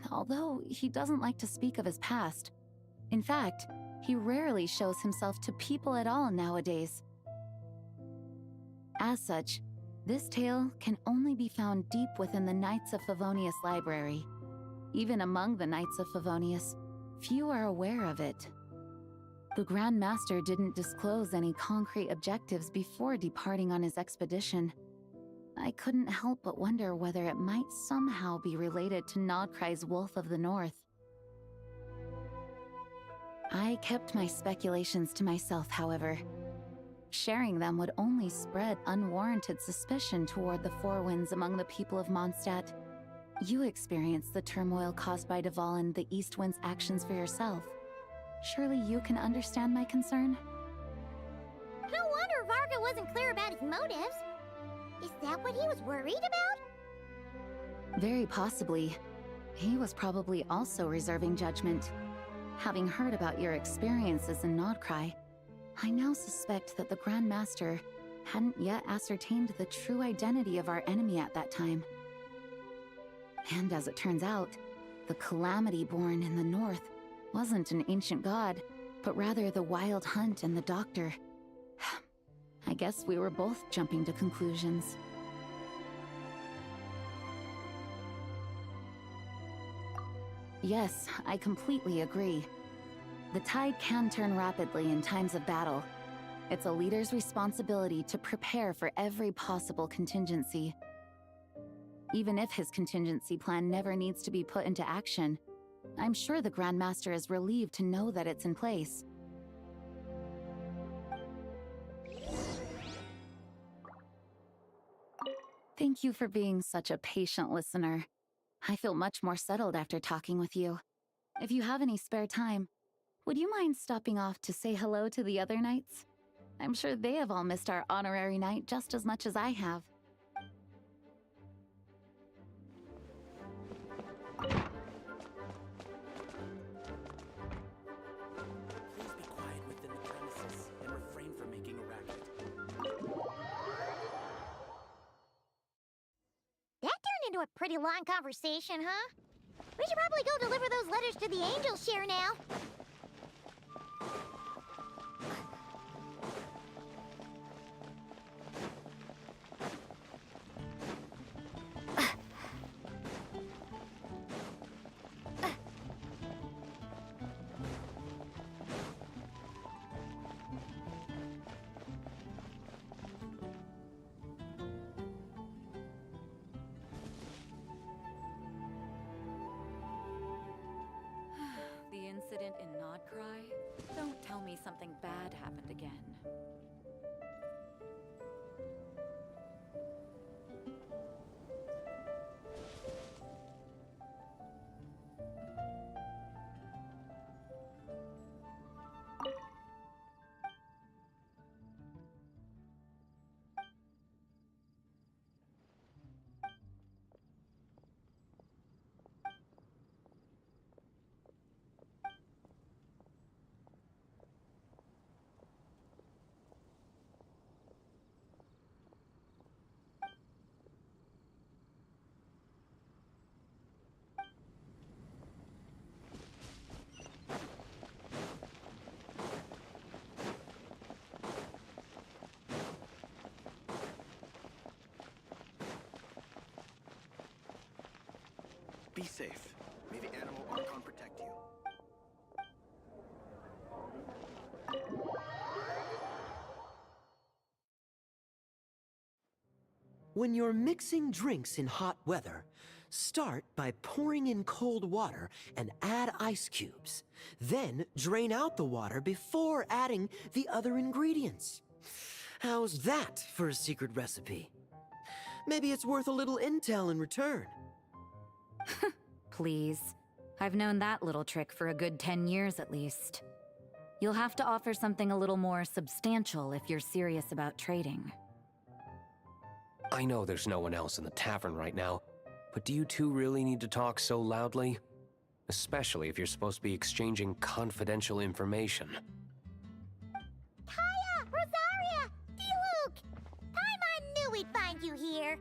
Although he doesn't like to speak of his past. In fact, he rarely shows himself to people at all nowadays. As such, this tale can only be found deep within the Knights of Favonius library. Even among the Knights of Favonius, few are aware of it. The Grand Master didn't disclose any concrete objectives before departing on his expedition. I couldn't help but wonder whether it might somehow be related to Nodcry's Wolf of the North. I kept my speculations to myself, however. Sharing them would only spread unwarranted suspicion toward the Four Winds among the people of Mondstadt. You experienced the turmoil caused by Duval and the East Wind's actions for yourself. Surely you can understand my concern? No wonder Varga wasn't clear about his motives. Is that what he was worried about? Very possibly. He was probably also reserving judgment. Having heard about your experiences in Nodcry, I now suspect that the Grand Master hadn't yet ascertained the true identity of our enemy at that time. And as it turns out, the calamity born in the north wasn't an ancient god, but rather the Wild Hunt and the Doctor. I guess we were both jumping to conclusions. Yes, I completely agree. The tide can turn rapidly in times of battle. It's a leader's responsibility to prepare for every possible contingency. Even if his contingency plan never needs to be put into action, I'm sure the Grand Master is relieved to know that it's in place. Thank you for being such a patient listener. I feel much more settled after talking with you. If you have any spare time, would you mind stopping off to say hello to the other knights? I'm sure they have all missed our honorary knight just as much as I have. Please be quiet within the premises and refrain from making a racket. That turned into a pretty long conversation, huh? We should probably go deliver those letters to the Angel Share now. The incident in Nodcry? Don't tell me something bad happened again. Be safe. May the animal Archon protect you. When you're mixing drinks in hot weather, start by pouring in cold water and add ice cubes. Then drain out the water before adding the other ingredients. How's that for a secret recipe? Maybe it's worth a little intel in return. Please. I've known that little trick for a good 10 years at least. You'll have to offer something a little more substantial if you're serious about trading. I know there's no one else in the tavern right now, but do you two really need to talk so loudly? Especially if you're supposed to be exchanging confidential information. Kaya! Rosaria! D-Luke! Paimon knew we'd find you here!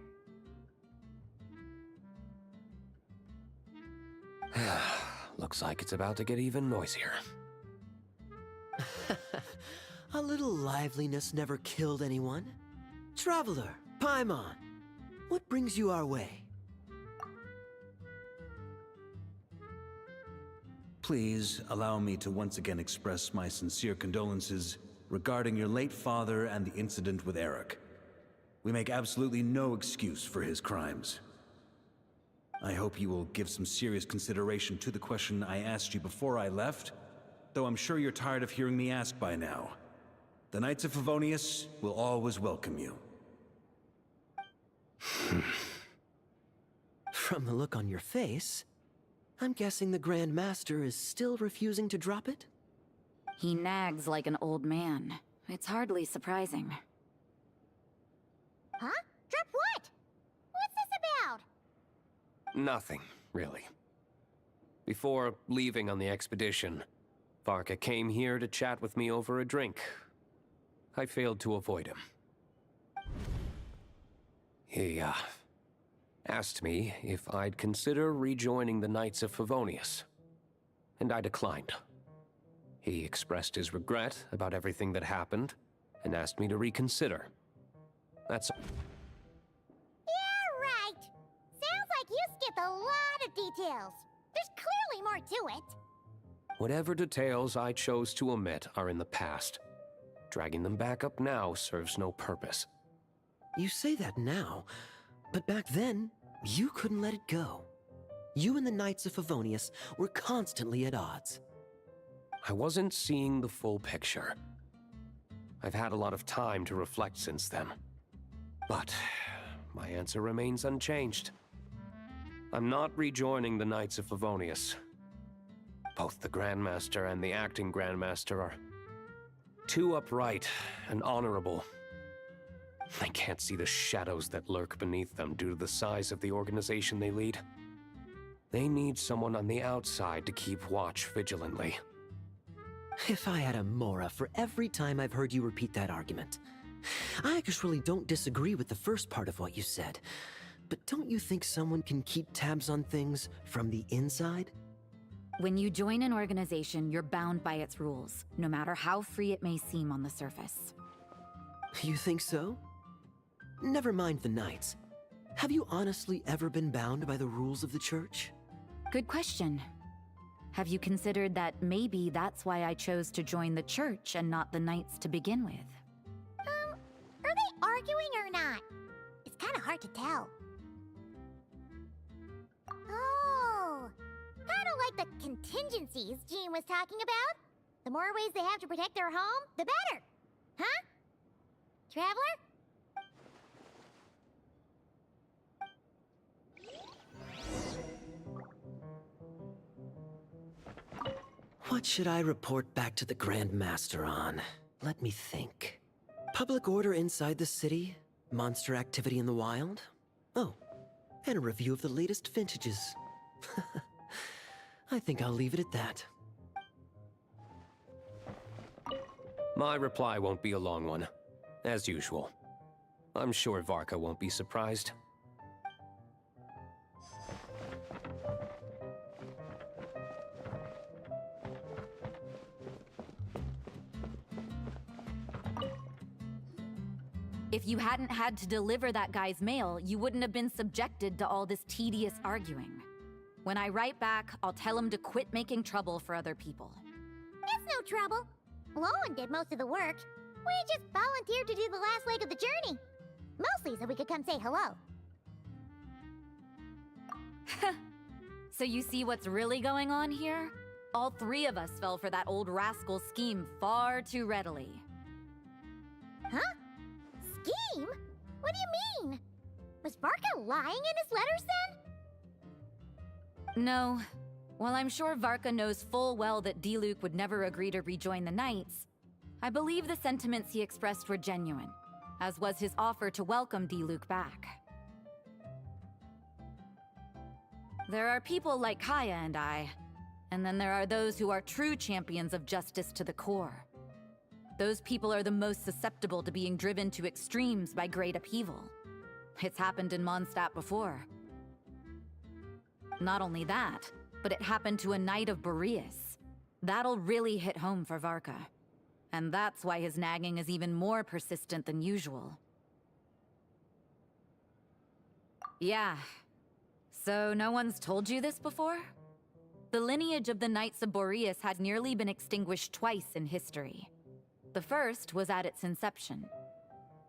Looks like it's about to get even noisier. A little liveliness never killed anyone. Traveler, Paimon, what brings you our way? Please allow me to once again express my sincere condolences regarding your late father and the incident with Eric. We make absolutely no excuse for his crimes. I hope you will give some serious consideration to the question I asked you before I left, though I'm sure you're tired of hearing me ask by now. The Knights of Favonius will always welcome you. From the look on your face, I'm guessing the Grand Master is still refusing to drop it? He nags like an old man. It's hardly surprising. Huh? Drop what? What's this about? Nothing, really. Before leaving on the expedition, Varka came here to chat with me over a drink. I failed to avoid him. He, asked me if I'd consider rejoining the Knights of Favonius, and I declined. He expressed his regret about everything that happened, and asked me to reconsider. That's... Yeah, right! Sounds like you skipped a lot of details. There's clearly more to it. Whatever details I chose to omit are in the past. Dragging them back up now serves no purpose. You say that now, but back then, you couldn't let it go. You and the Knights of Favonius were constantly at odds. I wasn't seeing the full picture. I've had a lot of time to reflect since then. But my answer remains unchanged. I'm not rejoining the Knights of Favonius. Both the Grandmaster and the acting Grandmaster are too upright and honorable. I can't see the shadows that lurk beneath them due to the size of the organization they lead. They need someone on the outside to keep watch vigilantly. If I had a Mora for every time I've heard you repeat that argument. I actually don't disagree with the first part of what you said, but don't you think someone can keep tabs on things from the inside? When you join an organization, you're bound by its rules, no matter how free it may seem on the surface. You think so? Never mind the Knights. Have you honestly ever been bound by the rules of the Church? Good question. Have you considered that maybe that's why I chose to join the Church and not the Knights to begin with? Are they arguing or not? It's kind of hard to tell. Oh, kind of like the contingencies Jean was talking about. The more ways they have to protect their home, the better. Huh? Traveler? What should I report back to the Grand Master on? Let me think. Public order inside the city? Monster activity in the wild? Oh, and a review of the latest vintages. I think I'll leave it at that. My reply won't be a long one, as usual. I'm sure Varka won't be surprised. If you hadn't had to deliver that guy's mail, you wouldn't have been subjected to all this tedious arguing. When I write back, I'll tell him to quit making trouble for other people. It's no trouble. Lowen did most of the work. We just volunteered to do the last leg of the journey. Mostly so we could come say hello. So you see what's really going on here? All three of us fell for that old rascal's scheme far too readily. Huh? Scheme? What do you mean? Was Varka lying in his letters then? No. While I'm sure Varka knows full well that Diluc would never agree to rejoin the Knights, I believe the sentiments he expressed were genuine, as was his offer to welcome Diluc back. There are people like Kaya and I, and then there are those who are true champions of justice to the core. Those people are the most susceptible to being driven to extremes by great upheaval. It's happened in Mondstadt before. Not only that, but it happened to a Knight of Boreas. That'll really hit home for Varka. And that's why his nagging is even more persistent than usual. Yeah. So no one's told you this before? The lineage of the Knights of Boreas had nearly been extinguished twice in history. The first was at its inception.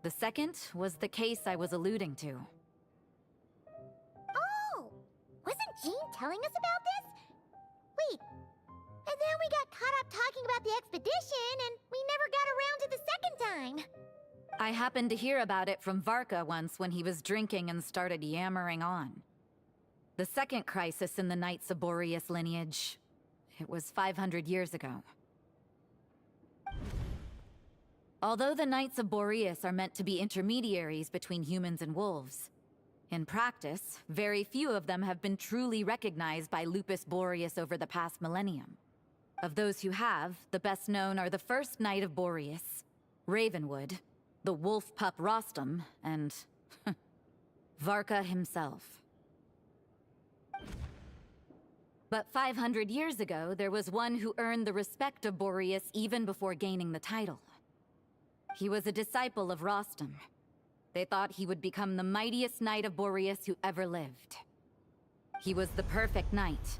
The second was the case I was alluding to. Oh! Wasn't Jean telling us about this? Wait, and then we got caught up talking about the expedition, and we never got around to the second time. I happened to hear about it from Varka once when he was drinking and started yammering on. The second crisis in the Knights of Boreas lineage. It was 500 years ago. Although the Knights of Boreas are meant to be intermediaries between humans and wolves, in practice, very few of them have been truly recognized by Lupus Boreas over the past millennium. Of those who have, the best known are the first Knight of Boreas, Ravenwood, the wolf pup Rostam, and Varka himself. But 500 years ago, there was one who earned the respect of Boreas even before gaining the title. He was a disciple of Rostam. They thought he would become the mightiest Knight of Boreas who ever lived. He was the perfect knight.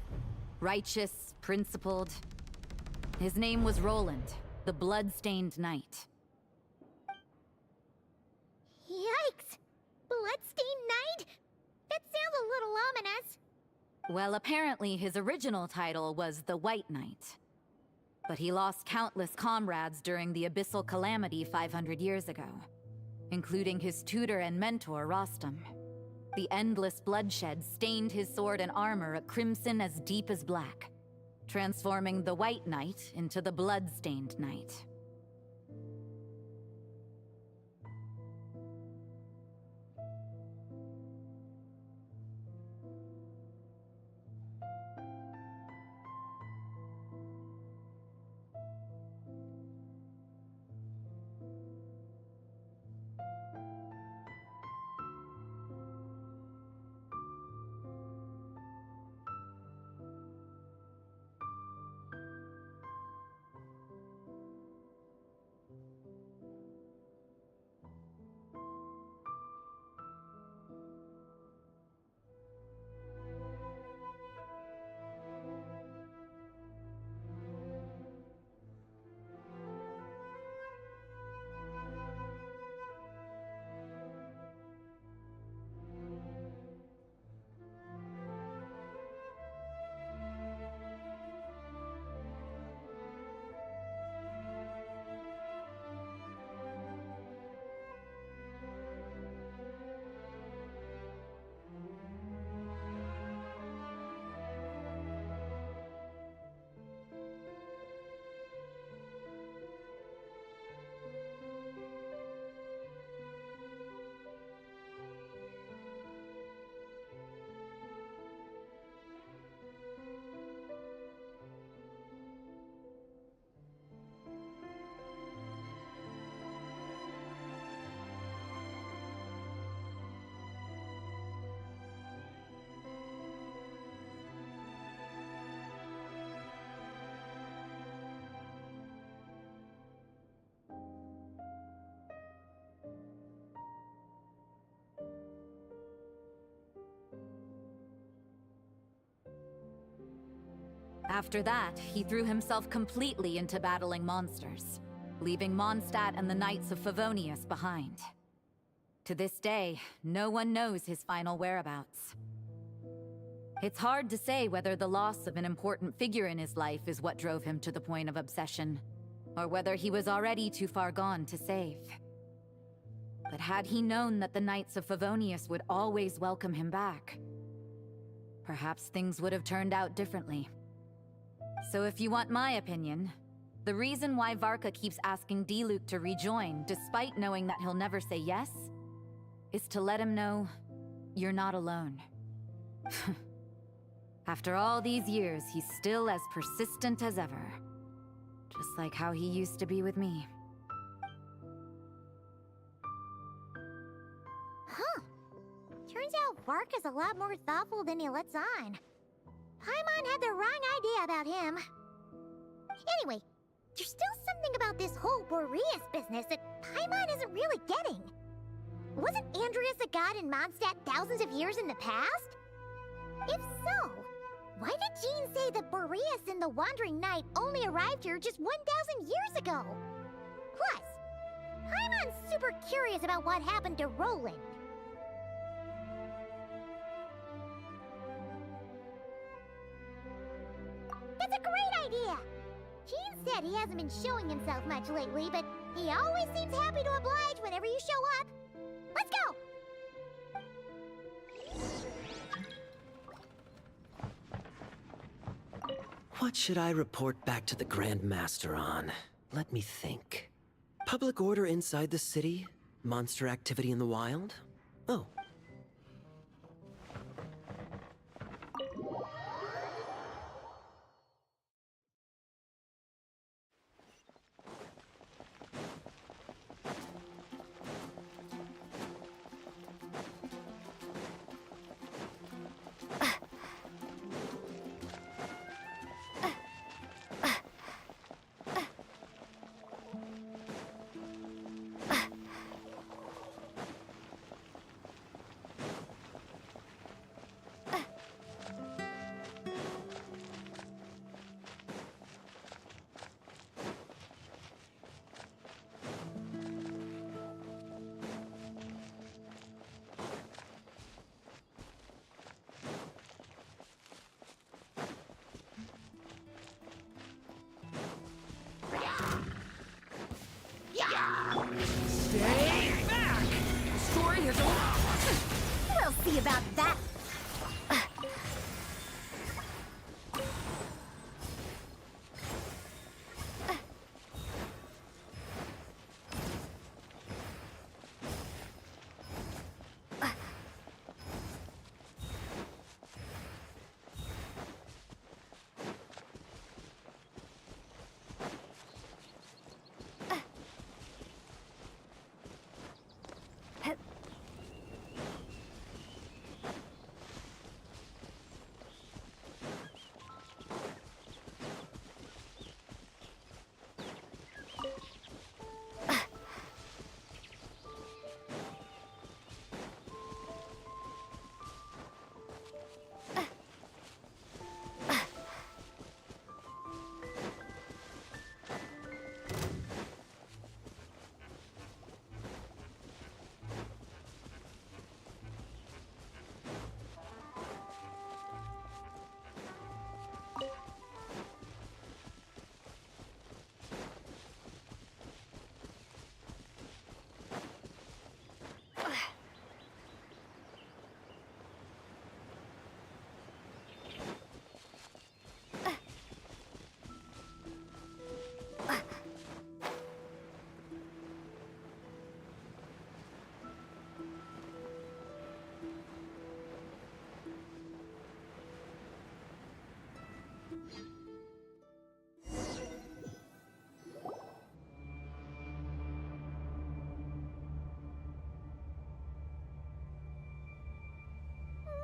Righteous, principled. His name was Roland, the blood-stained knight. Yikes! Bloodstained Knight? That sounds a little ominous. Well, apparently his original title was the White Knight. But he lost countless comrades during the Abyssal Calamity 500 years ago, including his tutor and mentor, Rostam. The endless bloodshed stained his sword and armor a crimson as deep as black, transforming the White Knight into the Blood-Stained Knight. After that, he threw himself completely into battling monsters, leaving Mondstadt and the Knights of Favonius behind. To this day, no one knows his final whereabouts. It's hard to say whether the loss of an important figure in his life is what drove him to the point of obsession, or whether he was already too far gone to save. But had he known that the Knights of Favonius would always welcome him back, perhaps things would have turned out differently. So if you want my opinion, the reason why Varka keeps asking D-Luke to rejoin, despite knowing that he'll never say yes, is to let him know you're not alone. After all these years, he's still as persistent as ever. Just like how he used to be with me. Huh. Turns out Varka's a lot more thoughtful than he lets on. Paimon had the wrong idea about him. Anyway, there's still something about this whole Boreas business that Paimon isn't really getting. Wasn't Andreas a god in Mondstadt thousands of years in the past? If so, why did Jean say that Boreas and the Wandering Knight only arrived here just 1,000 years ago? Plus, Paimon's super curious about what happened to Roland. That's a great idea! Jean said he hasn't been showing himself much lately, but he always seems happy to oblige whenever you show up. Let's go! What should I report back to the Grand Master on? Let me think. Public order inside the city? Monster activity in the wild? Oh. Stay back! The story is over. We'll see about that.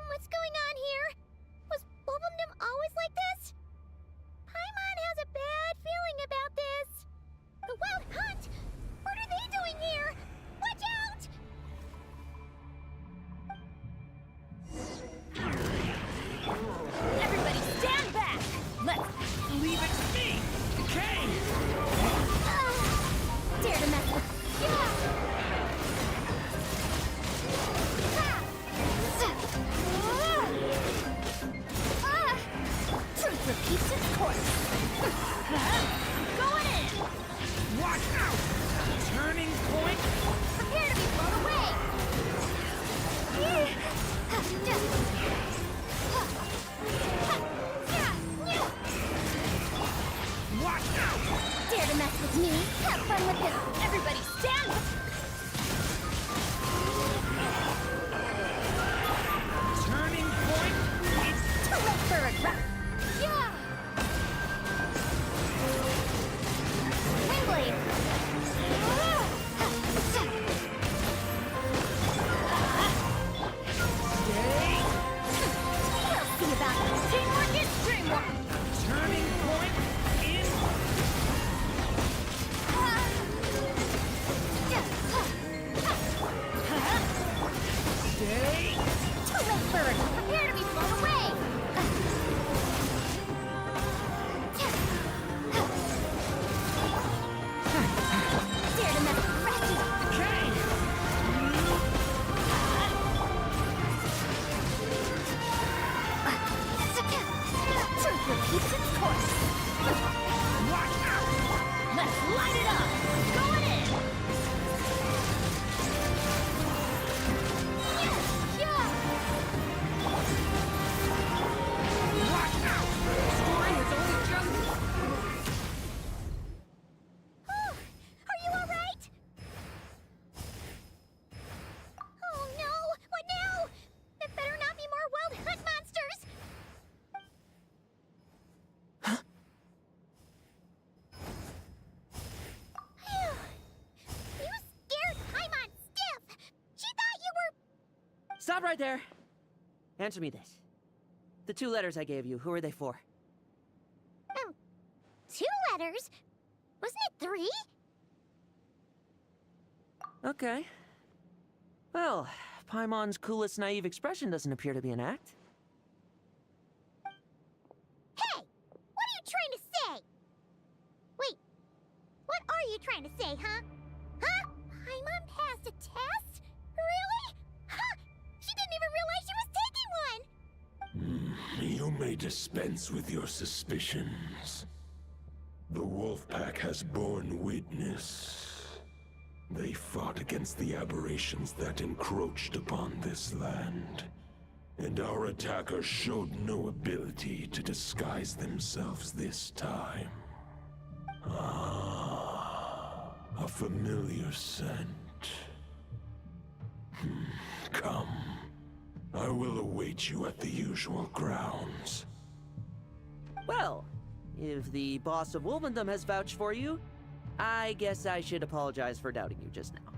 What's going on here? Was Bulbumdum always like this? Paimon has a bad feeling about this. The Wild Hunt? What are they doing here? Watch out! Everybody stand back! Let's leave it to me! Okay! Dare to mess with... Truth repeats its course. Going in! Watch out! Turning point! Prepare to be blown away! Too late, bird! Prepare to be blown away! Dare to mess with Rescue! Truth repeats its course! Watch out! Let's light it up! Going in! Watch out! Story has only just... Are you alright? Oh no! What now? There better not be more wild hunt monsters! You scared Paimon stiff! She thought you were... Stop right there! Answer me this. The 2 letters I gave you, who are they for? 2 letters? Wasn't it 3? Okay. Well, Paimon's coolest naive expression doesn't appear to be an act. Hey! What are you trying to say? Wait, what are you trying to say, huh? Huh? Paimon passed a test? Really? Huh? She didn't even realize she was taking one! You may dispense with your suspicions. The wolf pack has borne witness. They fought against the aberrations that encroached upon this land. And our attackers showed no ability to disguise themselves this time. Ah, a familiar scent. Come. I will await you at the usual grounds. Well, if the boss of Wolvendom has vouched for you, I guess I should apologize for doubting you just now.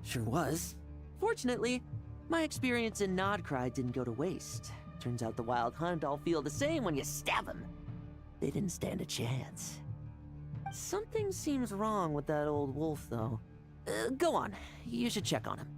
Sure was. Fortunately, my experience in Nodcry didn't go to waste. Turns out the Wild Hunt all feel the same when you stab them. They didn't stand a chance. Something seems wrong with that old wolf, though. Go on. You should check on him.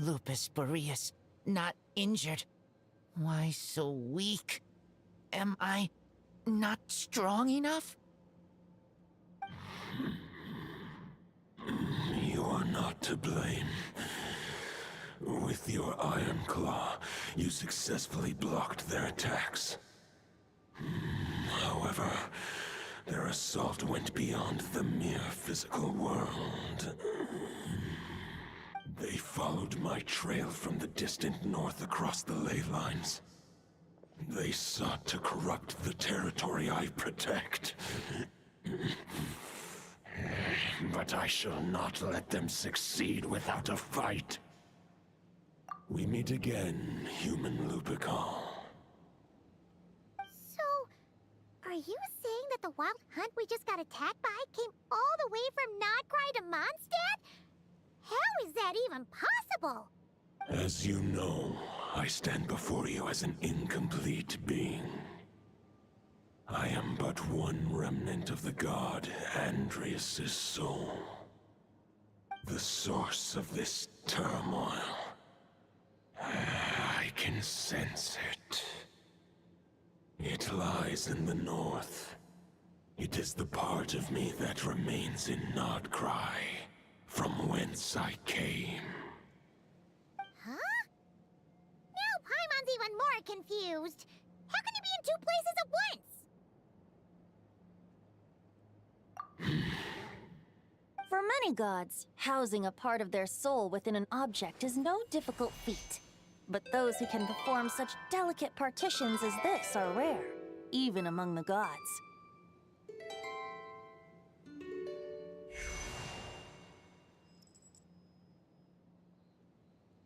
Lupus Boreas, not injured. Why so weak? Am I not strong enough? You are not to blame. With your Iron Claw, you successfully blocked their attacks. However, their assault went beyond the mere physical world. They followed my trail from the distant north across the ley lines. They sought to corrupt the territory I protect. But I shall not let them succeed without a fight. We meet again, human Lupical. So, are you saying that the Wild Hunt we just got attacked by came all the way from Nodcry to Mondstadt? How is that even possible? As you know, I stand before you as an incomplete being. I am but one remnant of the god Andrias' soul. The source of this turmoil. I can sense it. It lies in the north. It is the part of me that remains in Nodcry, from whence I came. Huh? Now Paimon's even more confused. How can you be in 2 places at once? For many gods, housing a part of their soul within an object is no difficult feat. But those who can perform such delicate partitions as this are rare. even among the gods.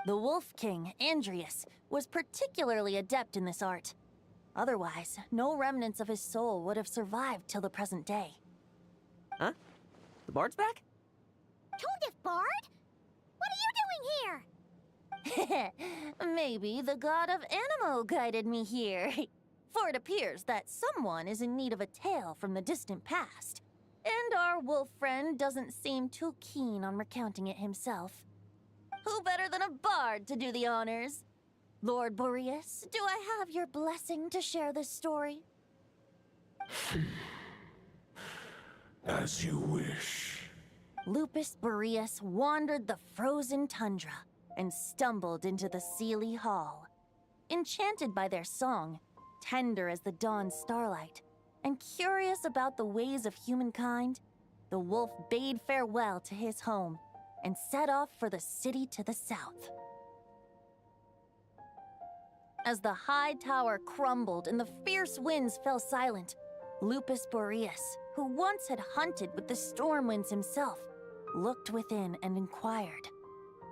The Wolf King, Andrius, was particularly adept in this art. Otherwise, no remnants of his soul would have survived till the present day. Huh? The bard's back? Toadif Bard? What are you doing here? Maybe the god of Animo guided me here. For it appears that someone is in need of a tale from the distant past. And our wolf friend doesn't seem too keen on recounting it himself. Who better than a bard to do the honors? Lord Boreas, do I have your blessing to share this story? As you wish. Lupus Boreas wandered the frozen tundra and stumbled into the Seelie Hall. Enchanted by their song, tender as the dawn's starlight, and curious about the ways of humankind, the wolf bade farewell to his home and set off for the city to the south. As the high tower crumbled and the fierce winds fell silent, Lupus Boreas, who once had hunted with the storm winds himself, looked within and inquired,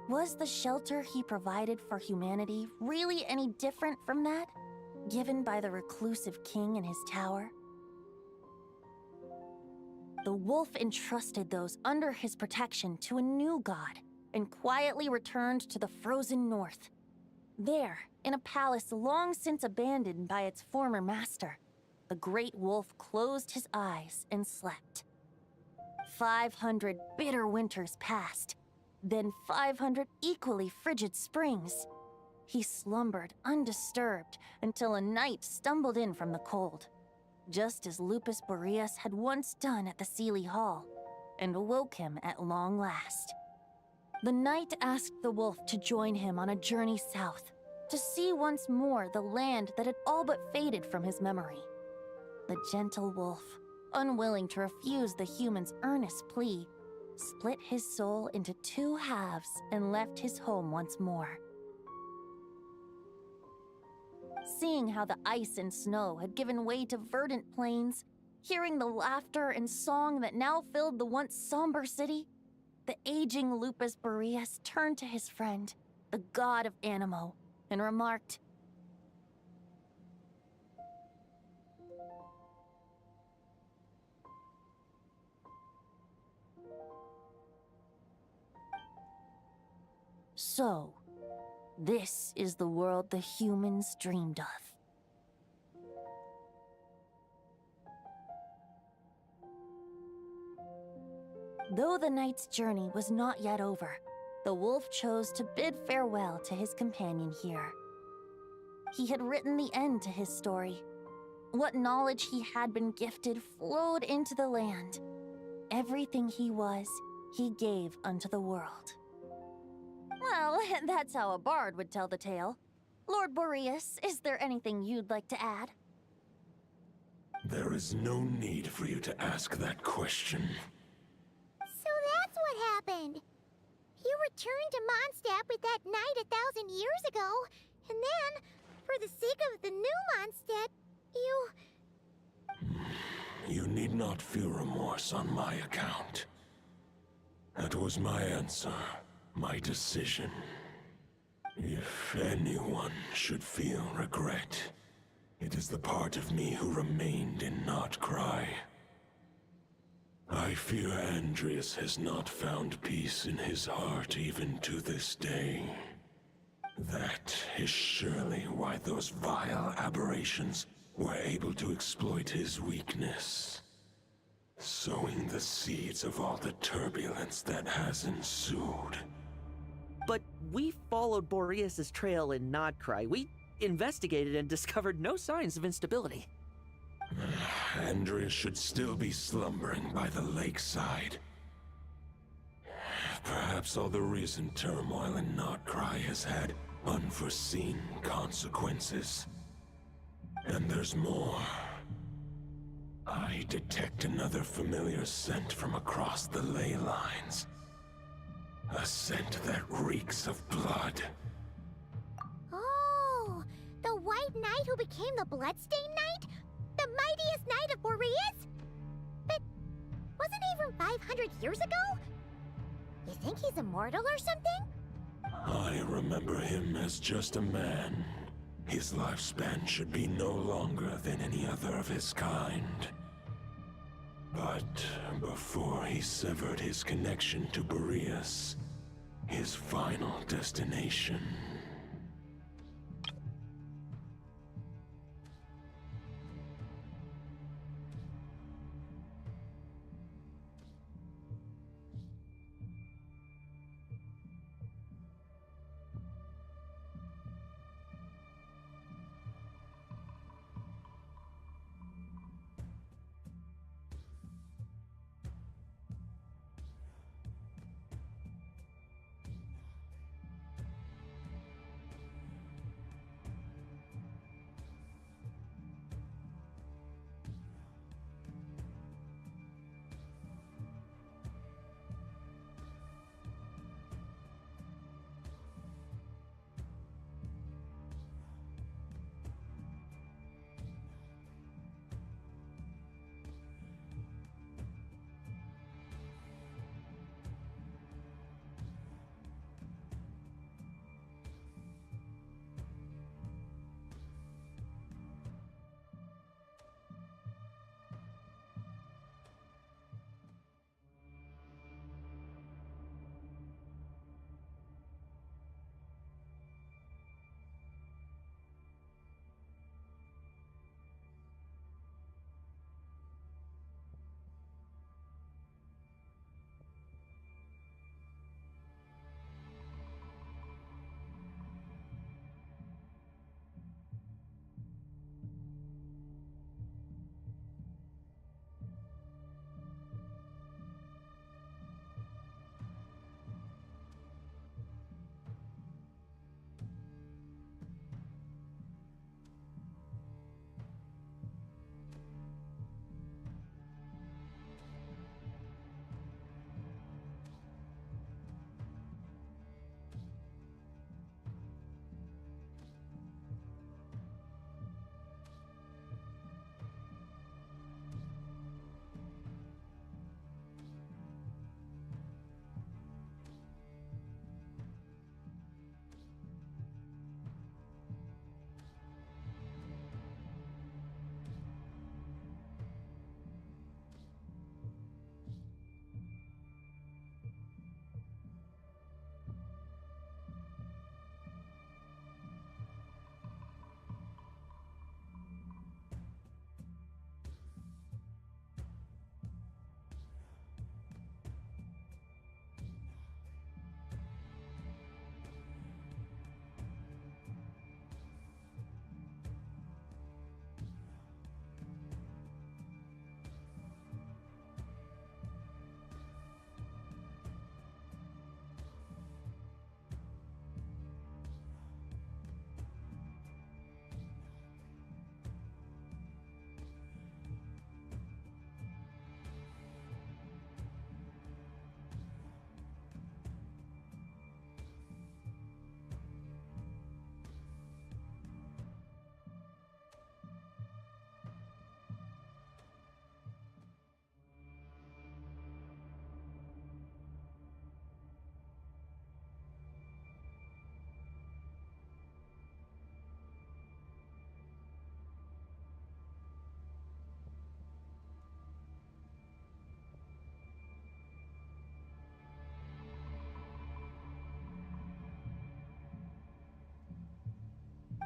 was the shelter he provided for humanity really any different from that given by the reclusive king in his tower? The wolf entrusted those under his protection to a new god and quietly returned to the frozen north. There, in a palace long since abandoned by its former master, the great wolf closed his eyes and slept. 500 bitter winters passed, then 500 equally frigid springs. He slumbered undisturbed until a night stumbled in from the cold, just as Lupus Boreas had once done at the Seelie Hall, and awoke him at long last. The night asked the wolf to join him on a journey south, to see once more the land that had all but faded from his memory. The gentle wolf, unwilling to refuse the human's earnest plea, split his soul into two halves and left his home once more. Seeing how the ice and snow had given way to verdant plains, hearing the laughter and song that now filled the once somber city, the aging Lupus Boreas turned to his friend, the god of Animo, and remarked, "So, this is the world the humans dreamed of." Though the night's journey was not yet over, the wolf chose to bid farewell to his companion here. He had written the end to his story. What knowledge he had been gifted flowed into the land. Everything he was, he gave unto the world. Well, that's how a bard would tell the tale. Lord Boreas, is there anything you'd like to add? There is no need for you to ask that question. So that's what happened. You returned to Mondstadt with that knight 1,000 years ago, and then, for the sake of the new Mondstadt, you... You need not feel remorse on my account. That was my answer, my decision. If anyone should feel regret, it is the part of me who remained in Notcry. I fear Andrius has not found peace in his heart even to this day. That is surely why those vile aberrations were able to exploit his weakness, sowing the seeds of all the turbulence that has ensued. But we followed Boreas' trail in Notcry. We investigated and discovered no signs of instability. Andrius should still be slumbering by the lakeside. Perhaps all the recent turmoil in Notcry has had unforeseen consequences. And there's more. I detect another familiar scent from across the ley lines. A scent that reeks of blood. Oh, the White Knight who became the Bloodstained Knight? The mightiest knight of Boreas? But wasn't he from 500 years ago? You think he's immortal or something? I remember him as just a man. His lifespan should be no longer than any other of his kind. But before he severed his connection to Boreas, his final destination.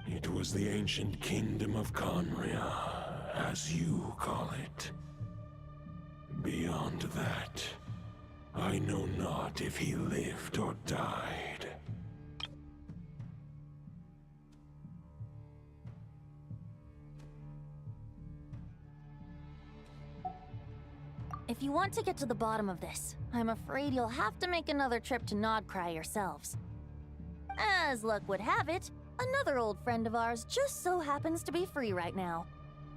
It was the ancient kingdom of Conria, as you call it. Beyond that, I know not if he lived or died. If you want to get to the bottom of this, I'm afraid you'll have to make another trip to Nodcry yourselves. As luck would have it, another old friend of ours just so happens to be free right now.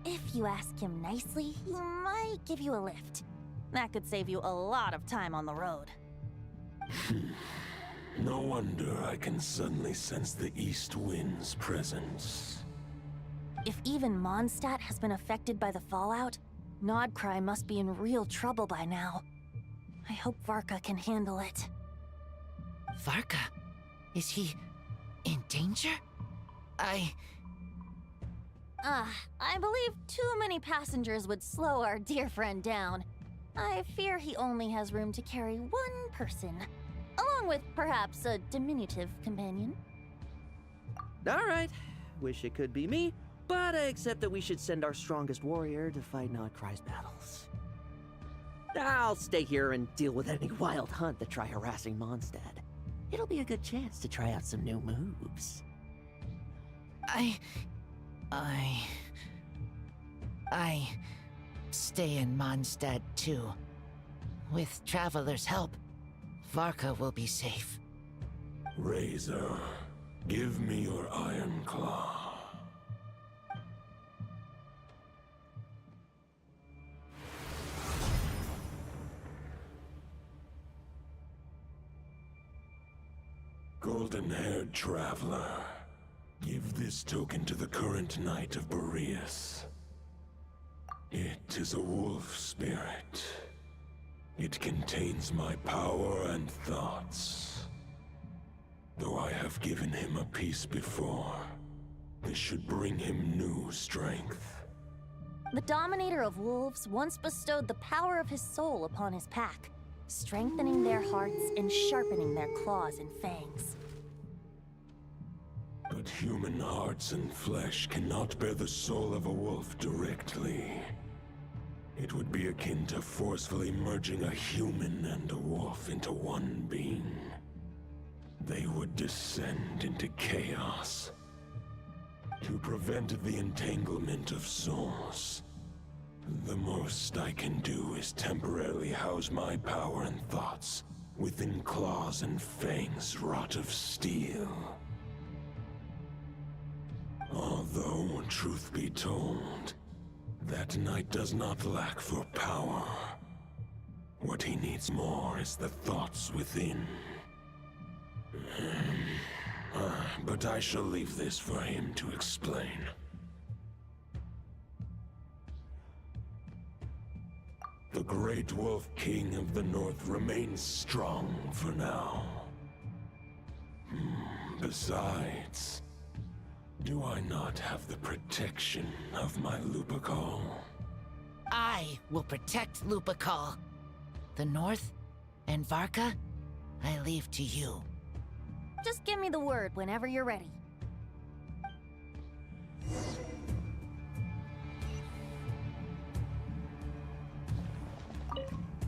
If you ask him nicely, he might give you a lift. That could save you a lot of time on the road. No wonder I can suddenly sense the East Wind's presence. If even Mondstadt has been affected by the fallout, Nodcry must be in real trouble by now. I hope Varka can handle it. Varka? Is he in danger? I believe too many passengers would slow our dear friend down. I fear he only has room to carry one person, along with perhaps a diminutive companion. Alright, wish it could be me, but I accept that we should send our strongest warrior to fight Nodcry's battles. I'll stay here and deal with any wild hunt that try harassing Mondstadt. It'll be a good chance to try out some new moves. I stay in Mondstadt too. With Traveler's help, Varka will be safe. Razor, give me your iron claw. Golden-haired traveler, give this token to the current Knight of Boreas. It is a wolf spirit. It contains my power and thoughts. Though I have given him a piece before, this should bring him new strength. The Dominator of Wolves once bestowed the power of his soul upon his pack, strengthening their hearts and sharpening their claws and fangs. But human hearts and flesh cannot bear the soul of a wolf directly. It would be akin to forcefully merging a human and a wolf into one being. They would descend into chaos. To prevent the entanglement of souls, the most I can do is temporarily house my power and thoughts within claws and fangs wrought of steel. Although, truth be told, that knight does not lack for power. What he needs more is the thoughts within. But I shall leave this for him to explain. The Great Wolf King of the North remains strong for now. Besides, do I not have the protection of my Lupacol? I will protect Lupacol. The North and Varka, I leave to you. Just give me the word whenever you're ready.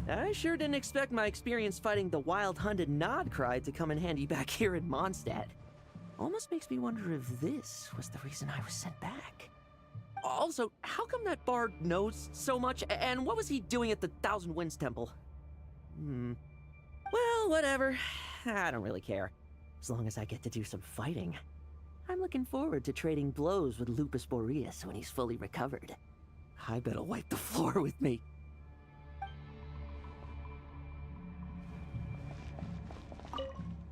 I sure didn't expect my experience fighting the wild-hunted Nodcry to come in handy back here in Mondstadt. Almost makes me wonder if this was the reason I was sent back. Also, how come that bard knows so much, and what was he doing at the Thousand Winds Temple? Well, whatever. I don't really care. As long as I get to do some fighting. I'm looking forward to trading blows with Lupus Boreas when he's fully recovered. I bet he'll wipe the floor with me.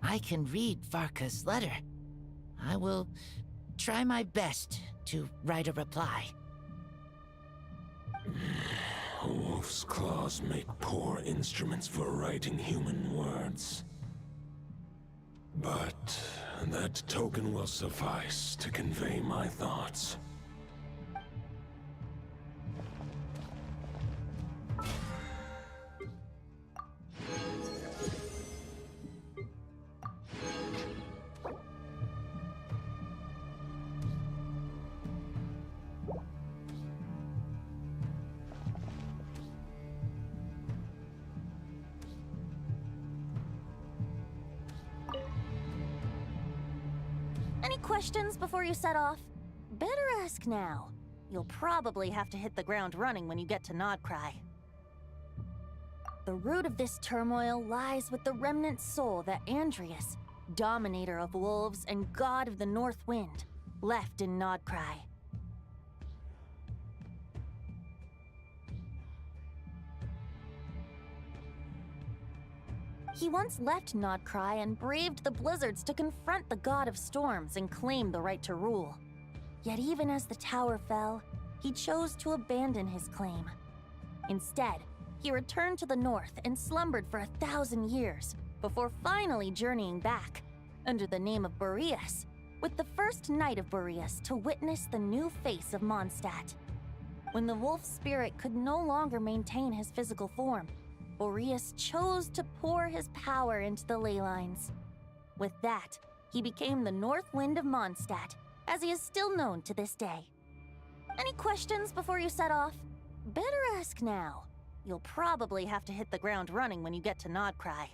I can read Varka's letter. I will try my best to write a reply. A wolf's claws make poor instruments for writing human words. But that token will suffice to convey my thoughts. Any questions before you set off? Better ask now. You'll probably have to hit the ground running when you get to Nodcry. The root of this turmoil lies with the remnant soul that Andrius, Dominator of Wolves and God of the North Wind, left in Nodcry. He once left Nodcry and braved the blizzards to confront the God of Storms and claim the right to rule. Yet even as the tower fell, he chose to abandon his claim. Instead, he returned to the north and slumbered for 1,000 years before finally journeying back, under the name of Boreas, with the first knight of Boreas to witness the new face of Mondstadt. When the wolf spirit could no longer maintain his physical form, Boreas chose to pour his power into the ley lines. With that, he became the North Wind of Mondstadt, as he is still known to this day. Any questions before you set off? Better ask now. You'll probably have to hit the ground running when you get to Nodcry.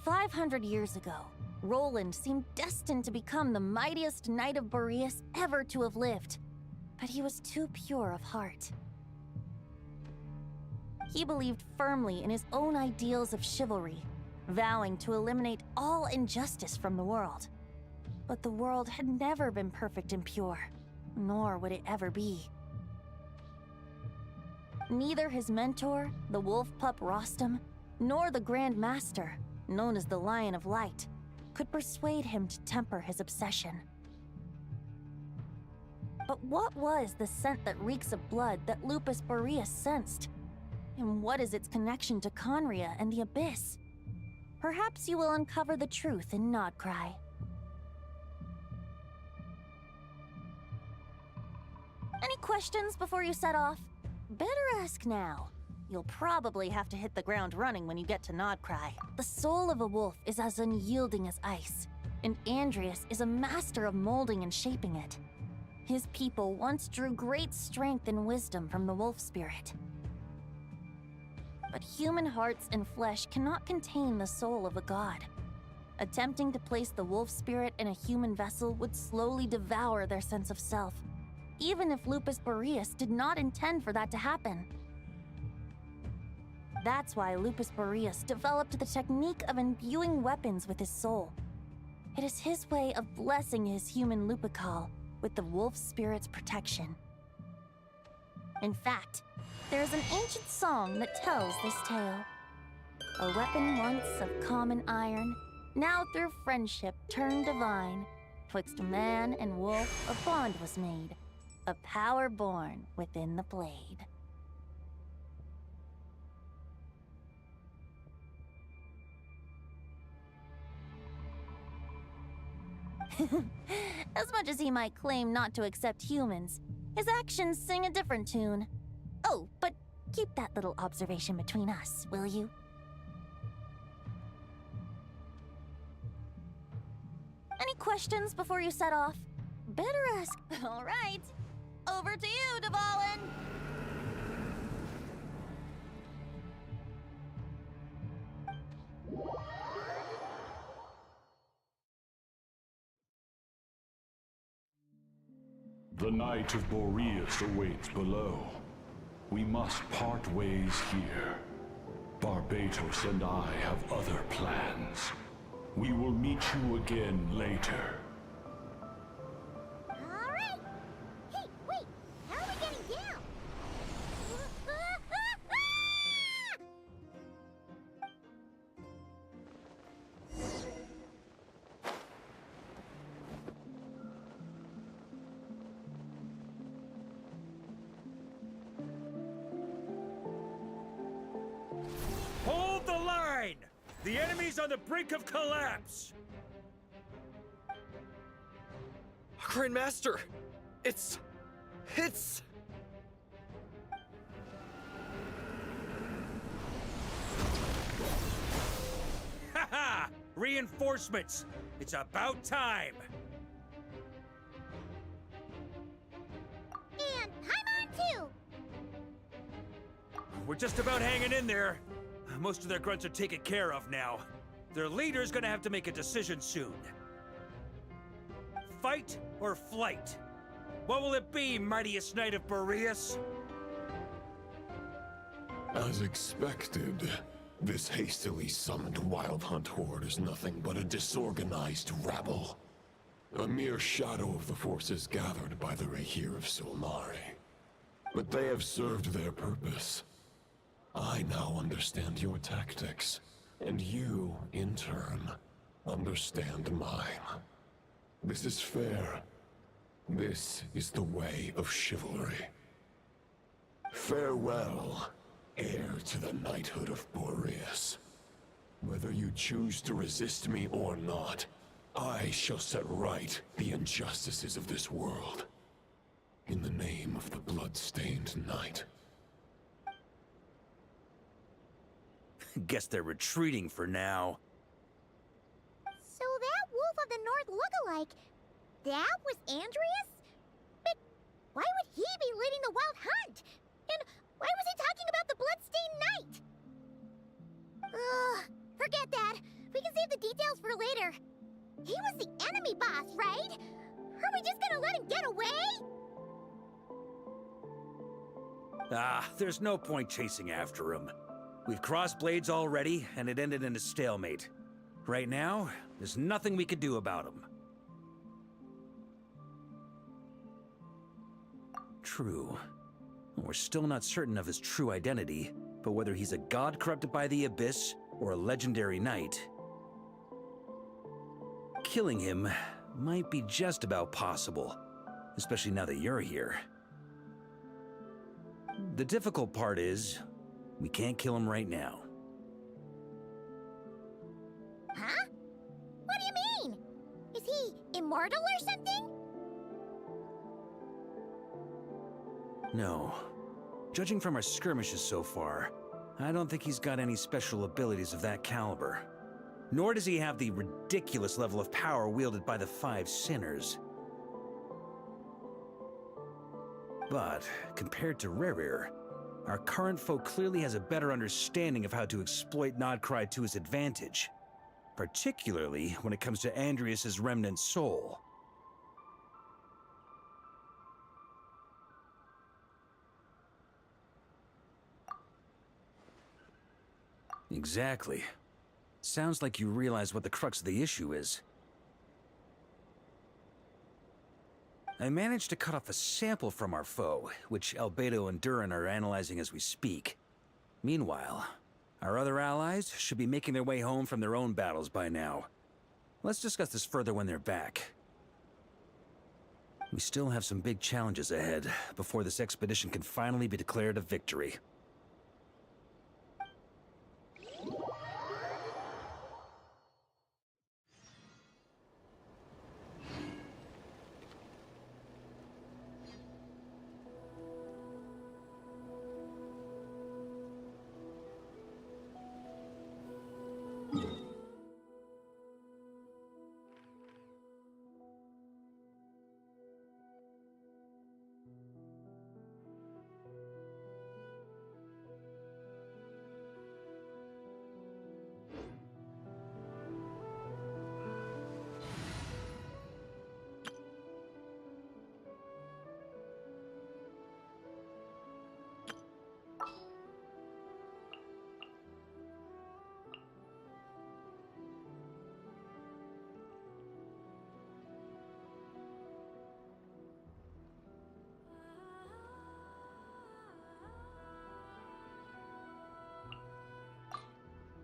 500 years ago, Roland seemed destined to become the mightiest knight of Boreas ever to have lived. But he was too pure of heart. He believed firmly in his own ideals of chivalry, vowing to eliminate all injustice from the world. But the world had never been perfect and pure, nor would it ever be. Neither his mentor, the wolf pup Rostam, nor the Grand Master, known as the Lion of Light, could persuade him to temper his obsession. But what was the scent that reeks of blood that Lupus Boreas sensed? And what is its connection to Conria and the Abyss? Perhaps you will uncover the truth in Nodcry. Any questions before you set off? Better ask now. You'll probably have to hit the ground running when you get to Nodcry. The soul of a wolf is as unyielding as ice, and Andreas is a master of molding and shaping it. His people once drew great strength and wisdom from the wolf spirit. But human hearts and flesh cannot contain the soul of a god. Attempting to place the wolf spirit in a human vessel would slowly devour their sense of self, even if Lupus Boreas did not intend for that to happen. That's why Lupus Boreas developed the technique of imbuing weapons with his soul. It is his way of blessing his human Lupical with the wolf spirit's protection. In fact, there is an ancient song that tells this tale. A weapon once of common iron, now through friendship turned divine. Twixt man and wolf a bond was made, a power born within the blade. As much as he might claim not to accept humans, his actions sing a different tune. Oh, but keep that little observation between us, will you? Any questions before you set off? Better ask. All right. Over to you, Dvalin. The Knight of Boreas awaits below. We must part ways here. Barbatos and I have other plans. We will meet you again later. Alright! Hey, wait! How are we getting down? Hold the line! The enemy's on the brink of collapse! Grandmaster! It's... Haha! Reinforcements! It's about time! And Paimon too! We're just about hanging in there. Most of their grunts are taken care of now. Their leader's gonna have to make a decision soon. Fight or flight? What will it be, mightiest knight of Boreas? As expected, this hastily summoned Wild Hunt horde is nothing but a disorganized rabble. A mere shadow of the forces gathered by the Rahir of Solmari. But they have served their purpose. I now understand your tactics, and you, in turn, understand mine. This is fair. This is the way of chivalry. Farewell, heir to the knighthood of Boreas. Whether you choose to resist me or not, I shall set right the injustices of this world. In the name of the blood-stained knight. Guess they're retreating for now. So that Wolf of the North look-alike, that was Andreas? But why would he be leading the Wild Hunt? And why was he talking about the Bloodstained Knight? Ugh, forget that. We can save the details for later. He was the enemy boss, right? Are we just gonna let him get away? There's no point chasing after him. We've crossed blades already, and it ended in a stalemate. Right now, there's nothing we could do about him. True. We're still not certain of his true identity, but whether he's a god corrupted by the Abyss, or a legendary knight, killing him might be just about possible, especially now that you're here. The difficult part is, we can't kill him right now. Huh? What do you mean? Is he immortal or something? No. Judging from our skirmishes so far, I don't think he's got any special abilities of that caliber. Nor does he have the ridiculous level of power wielded by the Five Sinners. But, compared to Rerir, our current foe clearly has a better understanding of how to exploit Nodcry to his advantage, particularly when it comes to Andreas' remnant soul. Exactly. Sounds like you realize what the crux of the issue is. I managed to cut off a sample from our foe, which Albedo and Durin are analyzing as we speak. Meanwhile, Our other allies should be making their way home from their own battles by now. Let's discuss this further when they're back. We still have some big challenges ahead before this expedition can finally be declared a victory.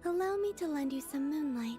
Allow me to lend you some moonlight.